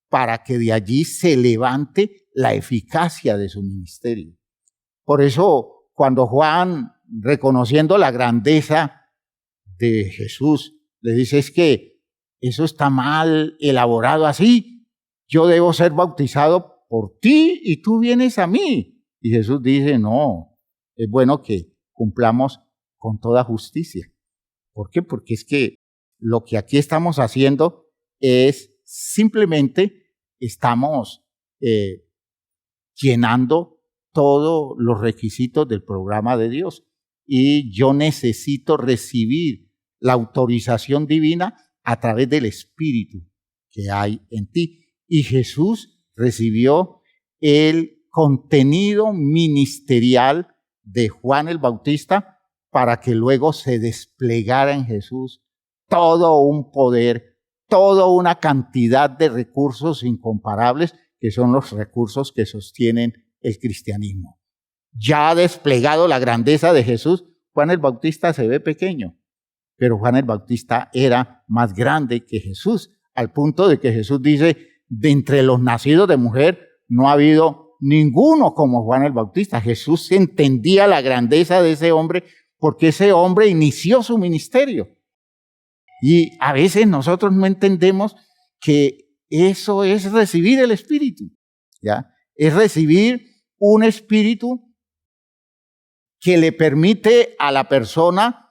para que de allí se levante la eficacia de su ministerio. Por eso, cuando Juan, reconociendo la grandeza de Jesús, le dice, es que eso está mal elaborado así, yo debo ser bautizado por ti y tú vienes a mí. Y Jesús dice, no, es bueno que cumplamos con toda justicia. ¿Por qué? Porque es que lo que aquí estamos haciendo es simplemente estamos llenando todos los requisitos del programa de Dios. Y yo necesito recibir la autorización divina a través del Espíritu que hay en ti. Y Jesús recibió el contenido ministerial de Juan el Bautista para que luego se desplegara en Jesús todo un poder, toda una cantidad de recursos incomparables que son los recursos que sostienen el cristianismo. Ya ha desplegado la grandeza de Jesús, Juan el Bautista se ve pequeño, pero Juan el Bautista era más grande que Jesús, al punto de que Jesús dice, de entre los nacidos de mujer no ha habido ninguno como Juan el Bautista. Jesús entendía la grandeza de ese hombre porque ese hombre inició su ministerio. Y a veces nosotros no entendemos que eso es recibir el Espíritu, ¿ya? Es recibir un Espíritu que le permite a la persona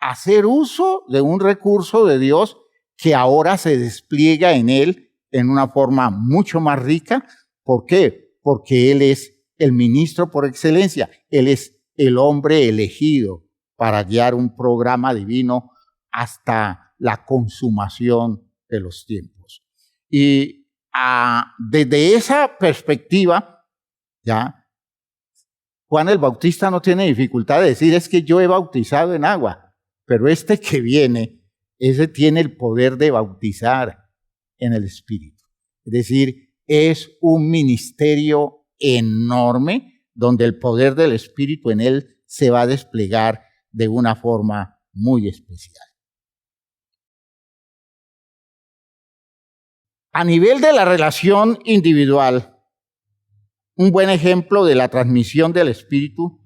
hacer uso de un recurso de Dios que ahora se despliega en él en una forma mucho más rica. ¿Por qué? Porque él es el ministro por excelencia. Él es el hombre elegido para guiar un programa divino hasta la consumación de los tiempos. Y desde esa perspectiva, ya, Juan el Bautista no tiene dificultad de decir, es que yo he bautizado en agua, pero este que viene, ese tiene el poder de bautizar en el Espíritu. Es decir, es un ministerio enorme donde el poder del Espíritu en él se va a desplegar de una forma muy especial. A nivel de la relación individual, un buen ejemplo de la transmisión del Espíritu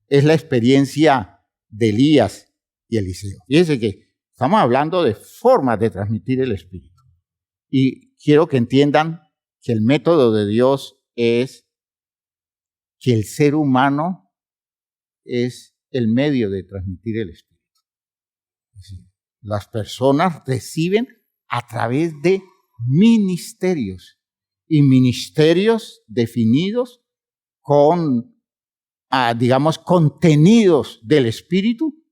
es la experiencia de Elías y Eliseo. Fíjense que estamos hablando de formas de transmitir el Espíritu. Y quiero que entiendan que el método de Dios es que el ser humano es el medio de transmitir el Espíritu. Es decir, las personas reciben a través de ministerios y ministerios definidos con, digamos, contenidos del Espíritu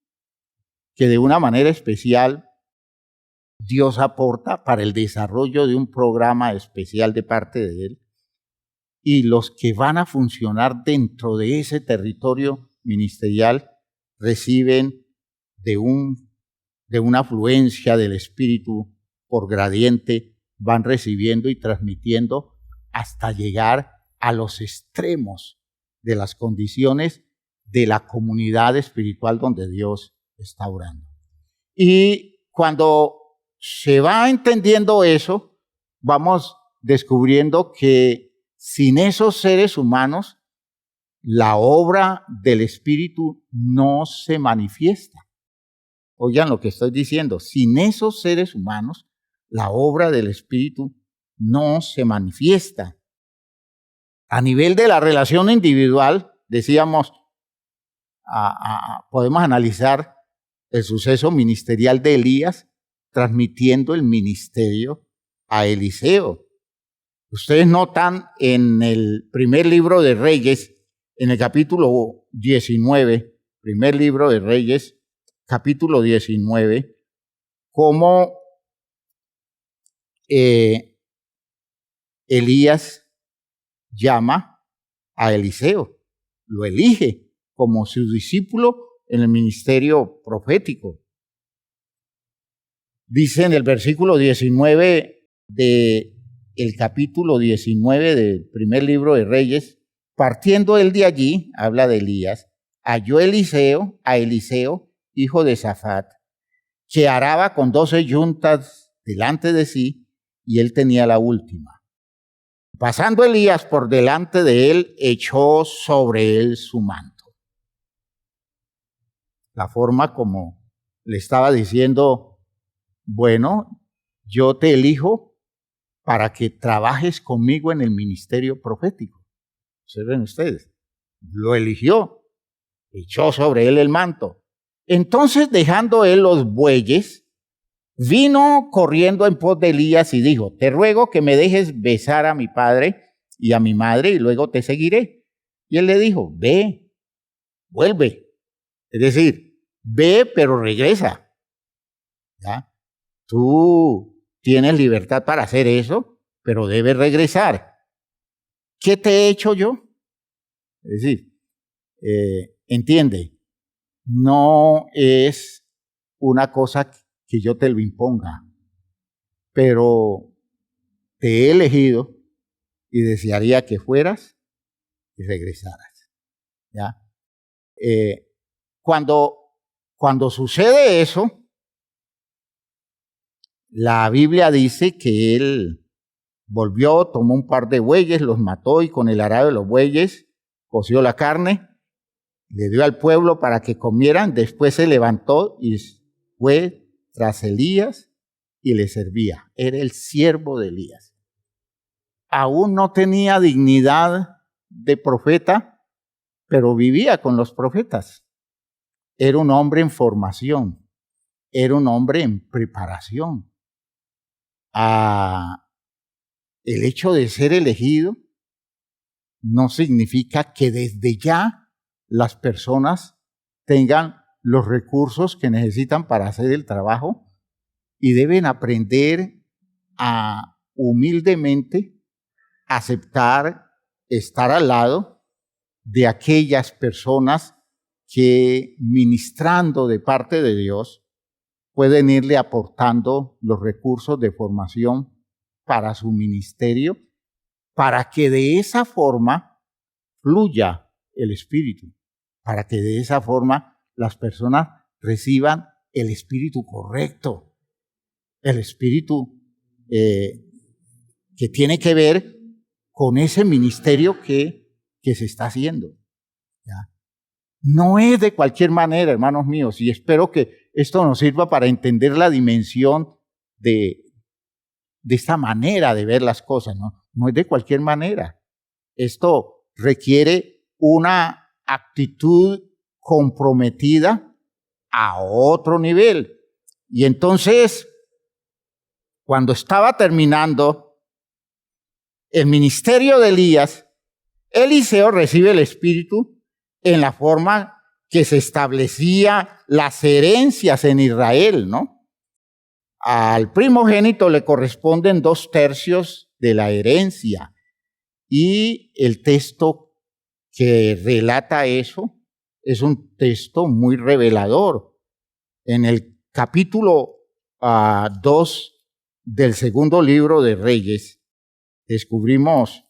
que de una manera especial Dios aporta para el desarrollo de un programa especial de parte de Él. Y los que van a funcionar dentro de ese territorio ministerial reciben de una afluencia del Espíritu por gradiente, van recibiendo y transmitiendo hasta llegar a los extremos de las condiciones de la comunidad espiritual donde Dios está orando. Y cuando se va entendiendo eso, vamos descubriendo que sin esos seres humanos, la obra del Espíritu no se manifiesta. Oigan lo que estoy diciendo, sin esos seres humanos, la obra del Espíritu no se manifiesta. A nivel de la relación individual, decíamos, podemos analizar el suceso ministerial de Elías transmitiendo el ministerio a Eliseo. Ustedes notan en el primer libro de Reyes, en el capítulo 19, primer libro de Reyes, capítulo 19, cómo Elías llama a Eliseo, lo elige como su discípulo en el ministerio profético. Dice en el versículo 19 del capítulo 19 del primer libro de Reyes, partiendo él de allí, habla de Elías, halló a Eliseo, hijo de Safat, que araba con 12 yuntas delante de sí, y él tenía la última. Pasando Elías por delante de él, echó sobre él su manto. La forma como le estaba diciendo, bueno, yo te elijo para que trabajes conmigo en el ministerio profético. ¿Observen ustedes? Lo eligió, echó sobre él el manto. Entonces, dejando él los bueyes, vino corriendo en pos de Elías y dijo, te ruego que me dejes besar a mi padre y a mi madre y luego te seguiré. Y él le dijo, ve, vuelve. Es decir, ve pero regresa. ¿Ya? Tú tienes libertad para hacer eso, pero debes regresar. ¿Qué te he hecho yo? Es decir, entiende, no es una cosa que yo te lo imponga, pero te he elegido y desearía que fueras y regresaras. ¿Ya? Cuando sucede eso, la Biblia dice que él volvió, tomó un par de bueyes, los mató y con el arado de los bueyes coció la carne, le dio al pueblo para que comieran, después se levantó y fue tras Elías y le servía. Era el siervo de Elías. Aún no tenía dignidad de profeta, pero vivía con los profetas. Era un hombre en formación, era un hombre en preparación. El hecho de ser elegido no significa que desde ya las personas tengan los recursos que necesitan para hacer el trabajo y deben aprender a humildemente aceptar estar al lado de aquellas personas que ministrando de parte de Dios pueden irle aportando los recursos de formación para su ministerio, para que de esa forma fluya el Espíritu, para que de esa forma las personas reciban el Espíritu correcto, el Espíritu que tiene que ver con ese ministerio que se está haciendo. ¿Ya? No es de cualquier manera, hermanos míos, y espero que esto nos sirva para entender la dimensión de esta manera de ver las cosas, ¿no? No es de cualquier manera. Esto requiere una actitud comprometida a otro nivel. Y entonces, cuando estaba terminando el ministerio de Elías, Eliseo recibe el Espíritu en la forma que se establecía las herencias en Israel, ¿no? Al primogénito le corresponden 2/3 de la herencia. Y el texto que relata eso es un texto muy revelador. En el capítulo 2 del segundo libro de Reyes, descubrimos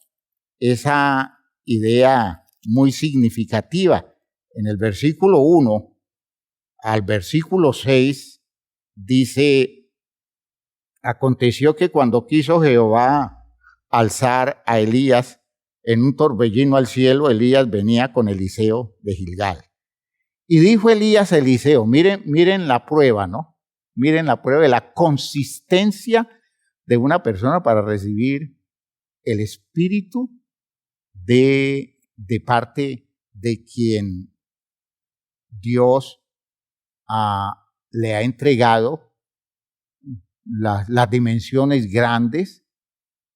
esa idea muy significativa. En el versículo 1 al versículo 6 dice, aconteció que cuando quiso Jehová alzar a Elías, en un torbellino al cielo, Elías venía con Eliseo de Gilgal. Y dijo Elías a Eliseo, miren la prueba, ¿no? Miren la prueba de la consistencia de una persona para recibir el espíritu de parte de quien Dios le ha entregado las dimensiones grandes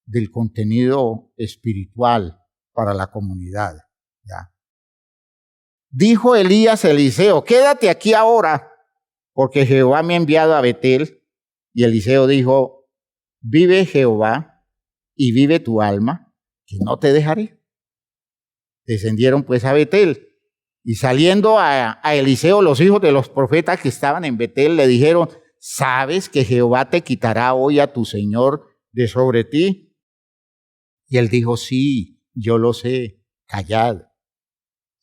del contenido espiritual para la comunidad. ¿Ya? Dijo Elías a Eliseo, quédate aquí ahora, porque Jehová me ha enviado a Betel. Y Eliseo dijo, vive Jehová y vive tu alma, que no te dejaré. Descendieron pues a Betel. Y saliendo a Eliseo, los hijos de los profetas que estaban en Betel le dijeron, ¿sabes que Jehová te quitará hoy a tu señor de sobre ti? Y él dijo, sí, yo lo sé, callad.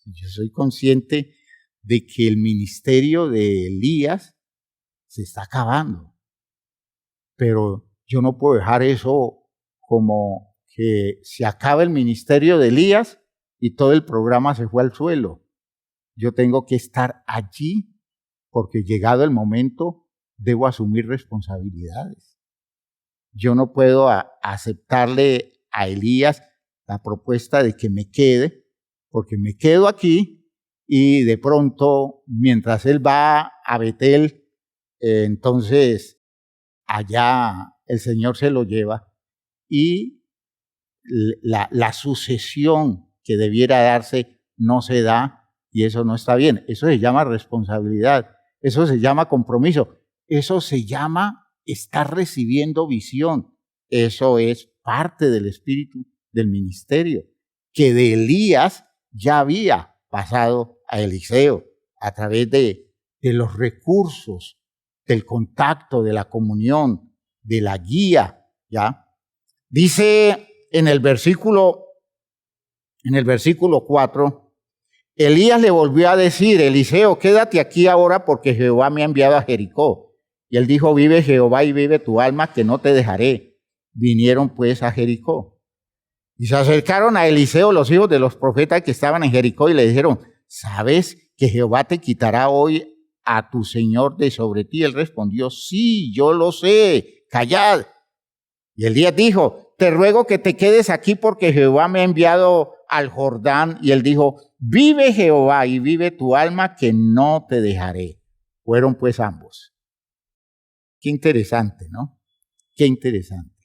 Yo soy consciente de que el ministerio de Elías se está acabando. Pero yo no puedo dejar eso como que se acaba el ministerio de Elías y todo el programa se fue al suelo. Yo tengo que estar allí porque llegado el momento debo asumir responsabilidades. Yo no puedo aceptarle a Elías la propuesta de que me quede, porque me quedo aquí y de pronto mientras él va a Betel, entonces allá el Señor se lo lleva y la sucesión que debiera darse no se da. Y eso no está bien. Eso se llama responsabilidad. Eso se llama compromiso. Eso se llama estar recibiendo visión. Eso es parte del espíritu del ministerio, que de Elías ya había pasado a Eliseo a través de los recursos, del contacto, de la comunión, de la guía. ¿Ya? Dice en el versículo 4, Elías le volvió a decir, Eliseo, quédate aquí ahora porque Jehová me ha enviado a Jericó. Y él dijo, vive Jehová y vive tu alma, que no te dejaré. Vinieron pues a Jericó. Y se acercaron a Eliseo los hijos de los profetas que estaban en Jericó y le dijeron, ¿sabes que Jehová te quitará hoy a tu señor de sobre ti? Él respondió, sí, yo lo sé, callad. Y Elías dijo, te ruego que te quedes aquí porque Jehová me ha enviado al Jordán. Y él dijo, vive Jehová y vive tu alma, que no te dejaré. Fueron pues ambos. Qué interesante, ¿no? Qué interesante.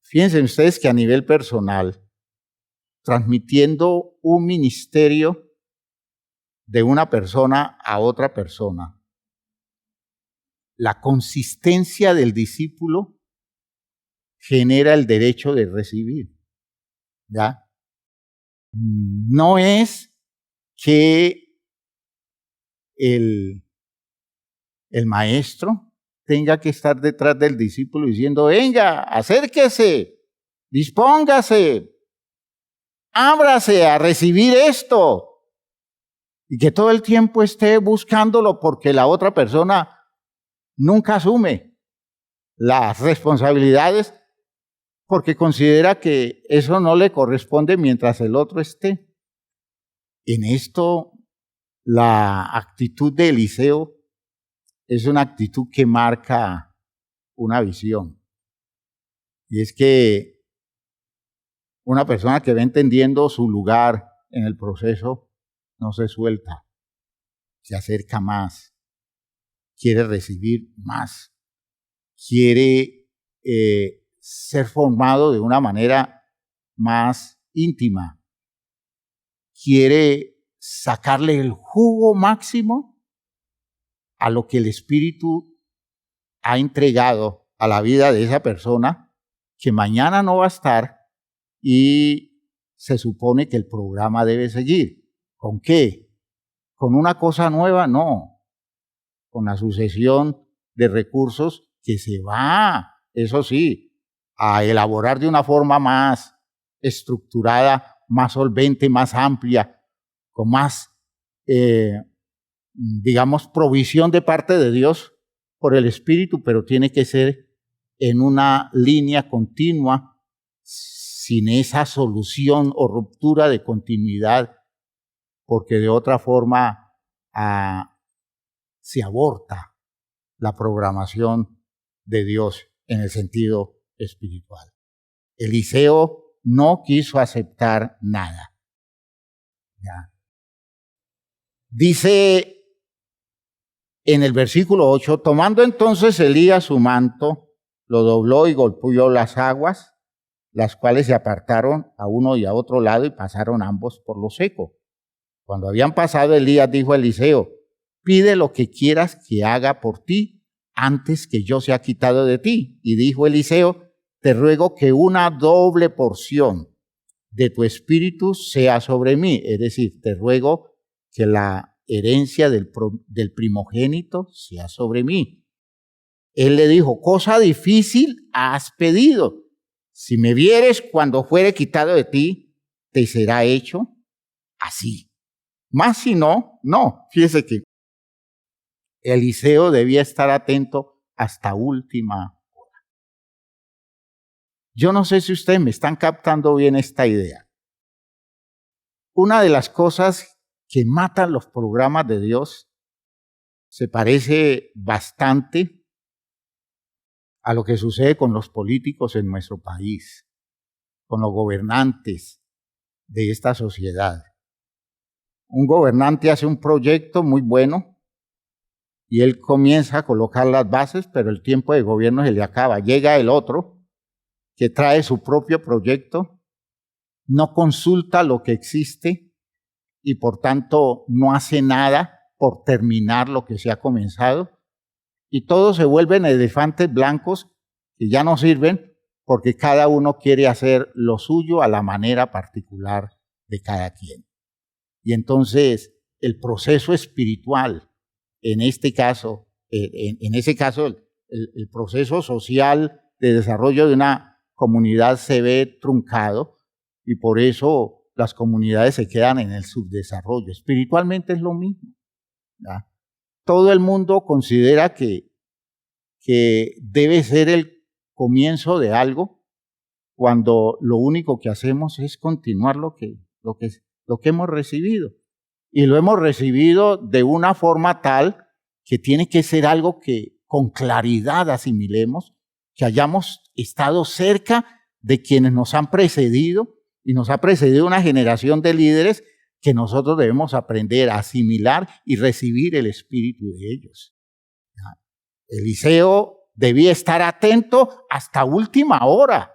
Fíjense ustedes que a nivel personal, transmitiendo un ministerio de una persona a otra persona, la consistencia del discípulo genera el derecho de recibir. ¿Ya? No es que el maestro tenga que estar detrás del discípulo diciendo, venga, acérquese, dispóngase, ábrase a recibir esto. Y que todo el tiempo esté buscándolo porque la otra persona nunca asume las responsabilidades porque considera que eso no le corresponde mientras el otro esté. En esto, la actitud de Eliseo es una actitud que marca una visión. Y es que una persona que va entendiendo su lugar en el proceso no se suelta, se acerca más, quiere recibir más, quiere ser formado de una manera más íntima, quiere sacarle el jugo máximo a lo que el Espíritu ha entregado a la vida de esa persona, que mañana no va a estar y se supone que el programa debe seguir. ¿Con qué? ¿Con una cosa nueva? No. Con la sucesión de recursos que se va, eso sí, a elaborar de una forma más estructurada, más solvente, más amplia, con más, digamos, provisión de parte de Dios por el Espíritu, pero tiene que ser en una línea continua, sin esa solución o ruptura de continuidad, porque de otra forma se aborta la programación de Dios en el sentido espiritual. Eliseo no quiso aceptar nada. ¿Ya? Dice en el versículo 8, tomando entonces Elías su manto, lo dobló y golpeó las aguas, las cuales se apartaron a uno y a otro lado y pasaron ambos por lo seco. Cuando habían pasado, Elías dijo a Eliseo, pide lo que quieras que haga por ti antes que yo sea quitado de ti. Y dijo Eliseo, te ruego que una doble porción de tu espíritu sea sobre mí. Es decir, te ruego que la herencia del primogénito sea sobre mí. Él le dijo, cosa difícil has pedido. Si me vieres cuando fuere quitado de ti, te será hecho así. Más si no, no. Fíjese que Eliseo debía estar atento hasta última hora. Yo no sé si ustedes me están captando bien esta idea. Una de las cosas que matan los programas de Dios se parece bastante a lo que sucede con los políticos en nuestro país, con los gobernantes de esta sociedad. Un gobernante hace un proyecto muy bueno y él comienza a colocar las bases, pero el tiempo de gobierno se le acaba. Llega el otro que trae su propio proyecto, no consulta lo que existe y por tanto no hace nada por terminar lo que se ha comenzado. Y todos se vuelven elefantes blancos que ya no sirven porque cada uno quiere hacer lo suyo a la manera particular de cada quien. Y entonces el proceso espiritual, en este caso, en ese caso el proceso social de desarrollo de una comunidad se ve truncado y por eso las comunidades se quedan en el subdesarrollo. Espiritualmente es lo mismo, ¿verdad? Todo el mundo considera que debe ser el comienzo de algo cuando lo único que hacemos es continuar lo que hemos recibido. Y lo hemos recibido de una forma tal que tiene que ser algo que con claridad asimilemos, que hayamos estado cerca de quienes nos han precedido y nos ha precedido una generación de líderes que nosotros debemos aprender a asimilar y recibir el espíritu de ellos. Eliseo debía estar atento hasta última hora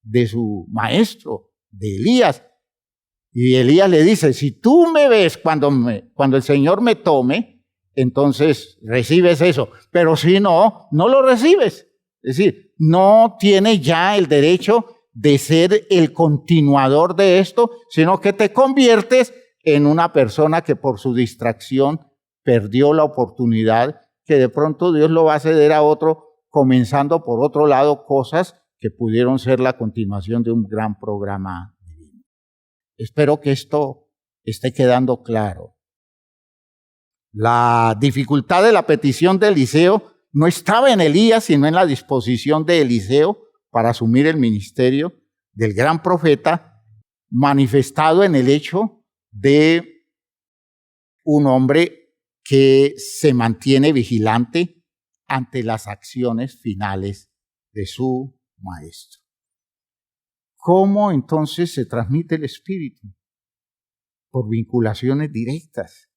de su maestro, de Elías. Y Elías le dice, si tú me ves cuando el Señor me tome, entonces recibes eso. Pero si no, no lo recibes. Es decir, no tiene ya el derecho de ser el continuador de esto, sino que te conviertes en una persona que por su distracción perdió la oportunidad, que de pronto Dios lo va a ceder a otro, comenzando por otro lado cosas que pudieron ser la continuación de un gran programa divino. Espero que esto esté quedando claro. La dificultad de la petición de Eliseo no estaba en Elías, sino en la disposición de Eliseo para asumir el ministerio del gran profeta, manifestado en el hecho de un hombre que se mantiene vigilante ante las acciones finales de su maestro. ¿Cómo entonces se transmite el Espíritu? Por vinculaciones directas,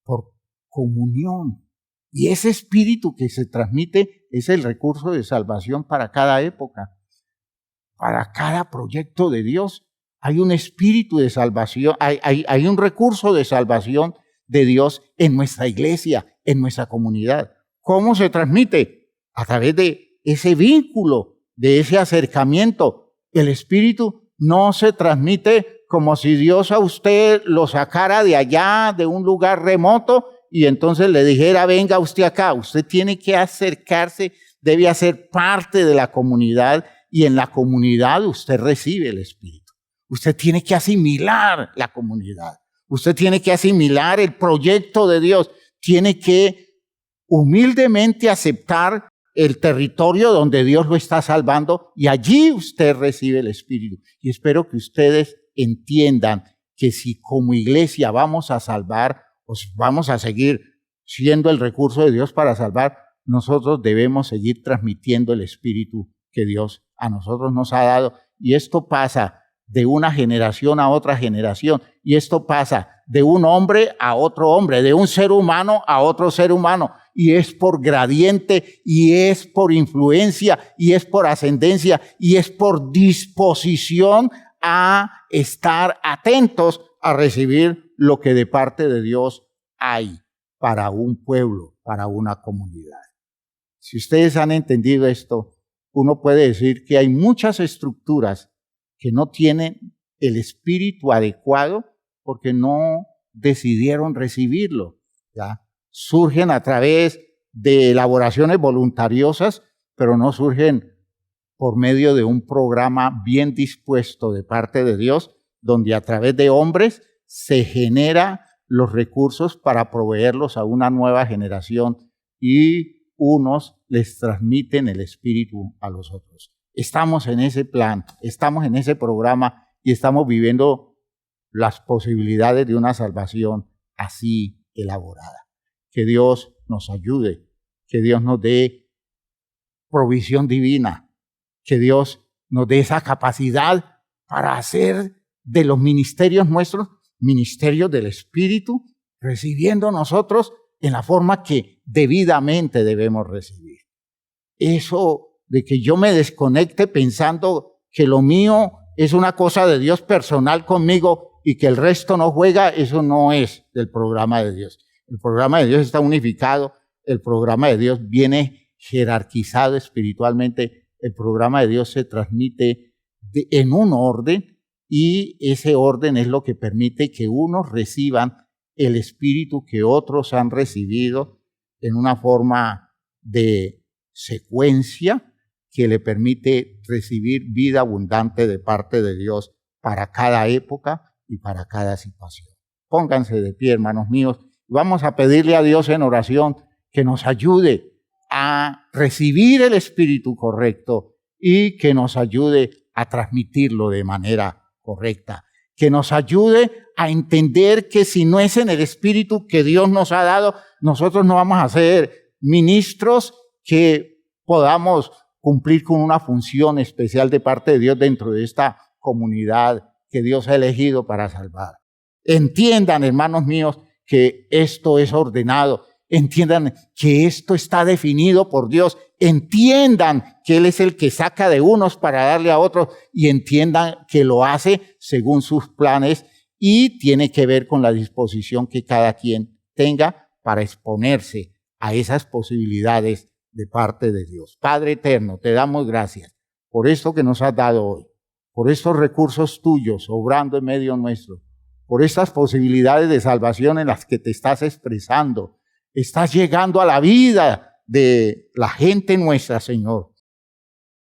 por comunión. Y ese Espíritu que se transmite es el recurso de salvación para cada época, para cada proyecto de Dios. Hay un espíritu de salvación, hay un recurso de salvación de Dios en nuestra iglesia, en nuestra comunidad. ¿Cómo se transmite? A través de ese vínculo, de ese acercamiento. El espíritu no se transmite como si Dios a usted lo sacara de allá, de un lugar remoto, y entonces le dijera, venga usted acá. Usted tiene que acercarse, debe hacer parte de la comunidad, y en la comunidad usted recibe el Espíritu. Usted tiene que asimilar la comunidad. Usted tiene que asimilar el proyecto de Dios. Tiene que humildemente aceptar el territorio donde Dios lo está salvando y allí usted recibe el Espíritu. Y espero que ustedes entiendan que si como iglesia vamos a salvar, pues vamos a seguir siendo el recurso de Dios para salvar, nosotros debemos seguir transmitiendo el Espíritu que Dios a nosotros nos ha dado. Y esto pasa de una generación a otra generación. Y esto pasa de un hombre a otro hombre, de un ser humano a otro ser humano. Y es por gradiente, y es por influencia, y es por ascendencia, y es por disposición a estar atentos a recibir lo que de parte de Dios hay para un pueblo, para una comunidad. Si ustedes han entendido esto, uno puede decir que hay muchas estructuras que no tienen el espíritu adecuado porque no decidieron recibirlo, ¿ya? Surgen a través de elaboraciones voluntariosas, pero no surgen por medio de un programa bien dispuesto de parte de Dios, donde a través de hombres se genera los recursos para proveerlos a una nueva generación y unos les transmiten el espíritu a los otros. Estamos en ese plan, estamos en ese programa y estamos viviendo las posibilidades de una salvación así elaborada. Que Dios nos ayude, que Dios nos dé provisión divina, que Dios nos dé esa capacidad para hacer de los ministerios nuestros, ministerios del Espíritu, recibiendo nosotros en la forma que debidamente debemos recibir. Eso de que yo me desconecte pensando que lo mío es una cosa de Dios personal conmigo y que el resto no juega, eso no es del programa de Dios. El programa de Dios está unificado, el programa de Dios viene jerarquizado espiritualmente, el programa de Dios se transmite en un orden y ese orden es lo que permite que unos reciban el espíritu que otros han recibido en una forma de secuencia que le permite recibir vida abundante de parte de Dios para cada época y para cada situación. Pónganse de pie, hermanos míos. Vamos a pedirle a Dios en oración que nos ayude a recibir el espíritu correcto y que nos ayude a transmitirlo de manera correcta. Que nos ayude a entender que si no es en el espíritu que Dios nos ha dado, nosotros no vamos a ser ministros que podamos cumplir con una función especial de parte de Dios dentro de esta comunidad que Dios ha elegido para salvar. Entiendan, hermanos míos, que esto es ordenado. Entiendan que esto está definido por Dios. Entiendan que Él es el que saca de unos para darle a otros y entiendan que lo hace según sus planes y tiene que ver con la disposición que cada quien tenga para exponerse a esas posibilidades de parte de Dios. Padre eterno, te damos gracias por esto que nos has dado hoy, por estos recursos tuyos obrando en medio nuestro, por estas posibilidades de salvación en las que te estás expresando. Estás llegando a la vida de la gente nuestra, Señor,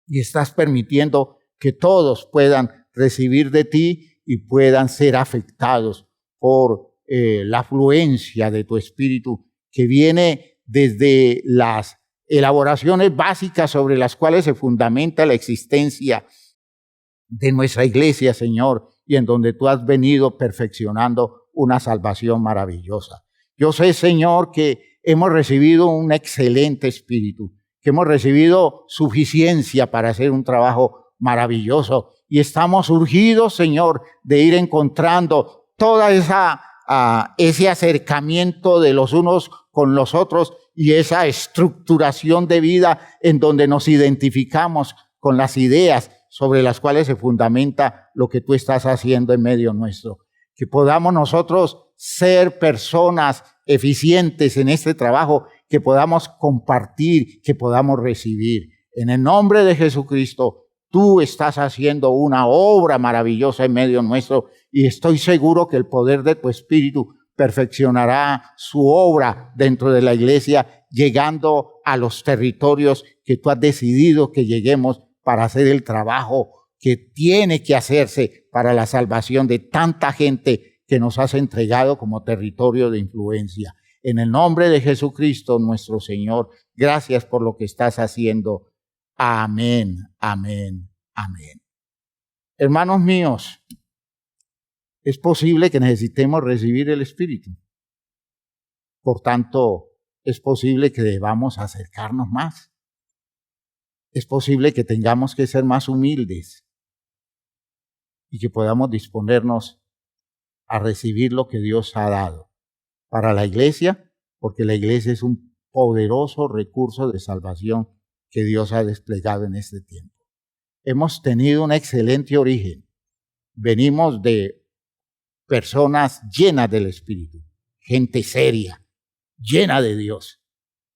y estás permitiendo que todos puedan recibir de ti y puedan ser afectados por la afluencia de tu Espíritu que viene desde las elaboraciones básicas sobre las cuales se fundamenta la existencia de nuestra iglesia, Señor, y en donde tú has venido perfeccionando una salvación maravillosa. Yo sé, Señor, que hemos recibido un excelente espíritu, que hemos recibido suficiencia para hacer un trabajo maravilloso y estamos urgidos, Señor, de ir encontrando toda ese acercamiento de los unos con los otros y esa estructuración de vida en donde nos identificamos con las ideas sobre las cuales se fundamenta lo que tú estás haciendo en medio nuestro. Que podamos nosotros ser personas eficientes en este trabajo, que podamos compartir, que podamos recibir. En el nombre de Jesucristo, tú estás haciendo una obra maravillosa en medio nuestro y estoy seguro que el poder de tu Espíritu perfeccionará su obra dentro de la iglesia, llegando a los territorios que tú has decidido que lleguemos para hacer el trabajo que tiene que hacerse para la salvación de tanta gente que nos has entregado como territorio de influencia. En el nombre de Jesucristo, nuestro Señor, gracias por lo que estás haciendo. Amén, amén, amén. Hermanos míos, es posible que necesitemos recibir el Espíritu. Por tanto, es posible que debamos acercarnos más. Es posible que tengamos que ser más humildes y que podamos disponernos a recibir lo que Dios ha dado para la iglesia, porque la iglesia es un poderoso recurso de salvación que Dios ha desplegado en este tiempo. Hemos tenido un excelente origen. Venimos de personas llenas del Espíritu, gente seria, llena de Dios,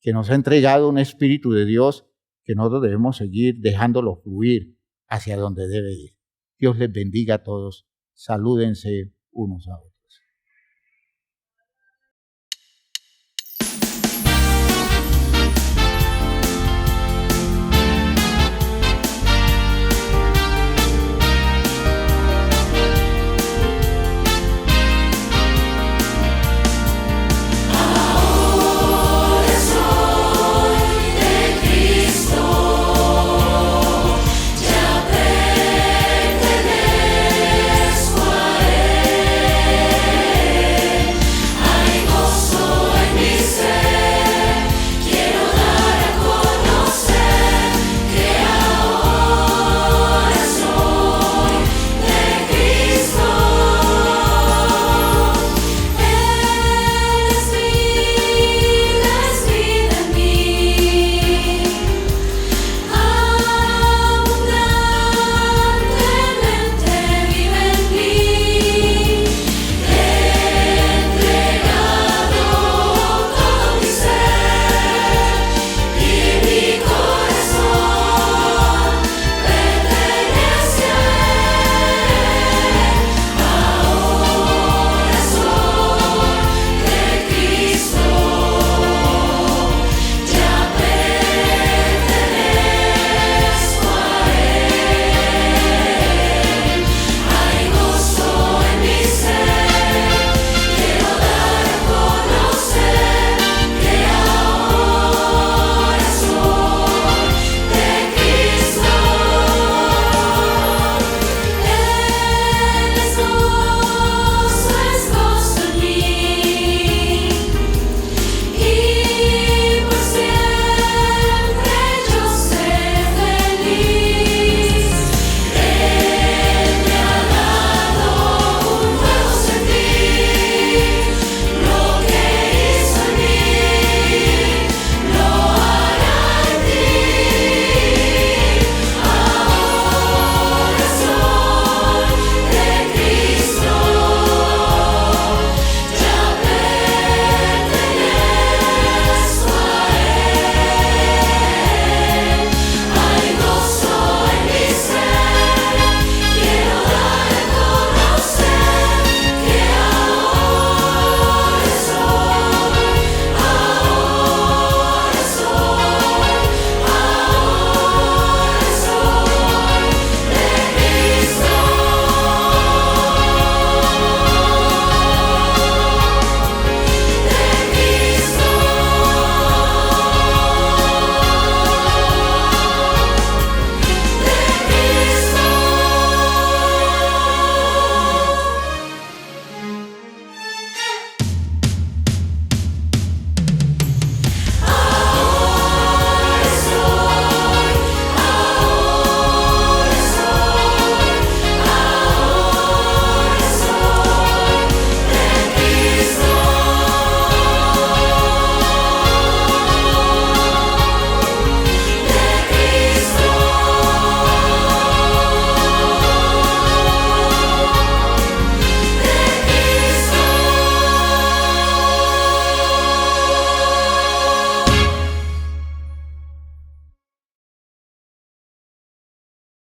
que nos ha entregado un Espíritu de Dios que nosotros debemos seguir dejándolo fluir hacia donde debe ir. Dios les bendiga a todos. Salúdense unos a otros.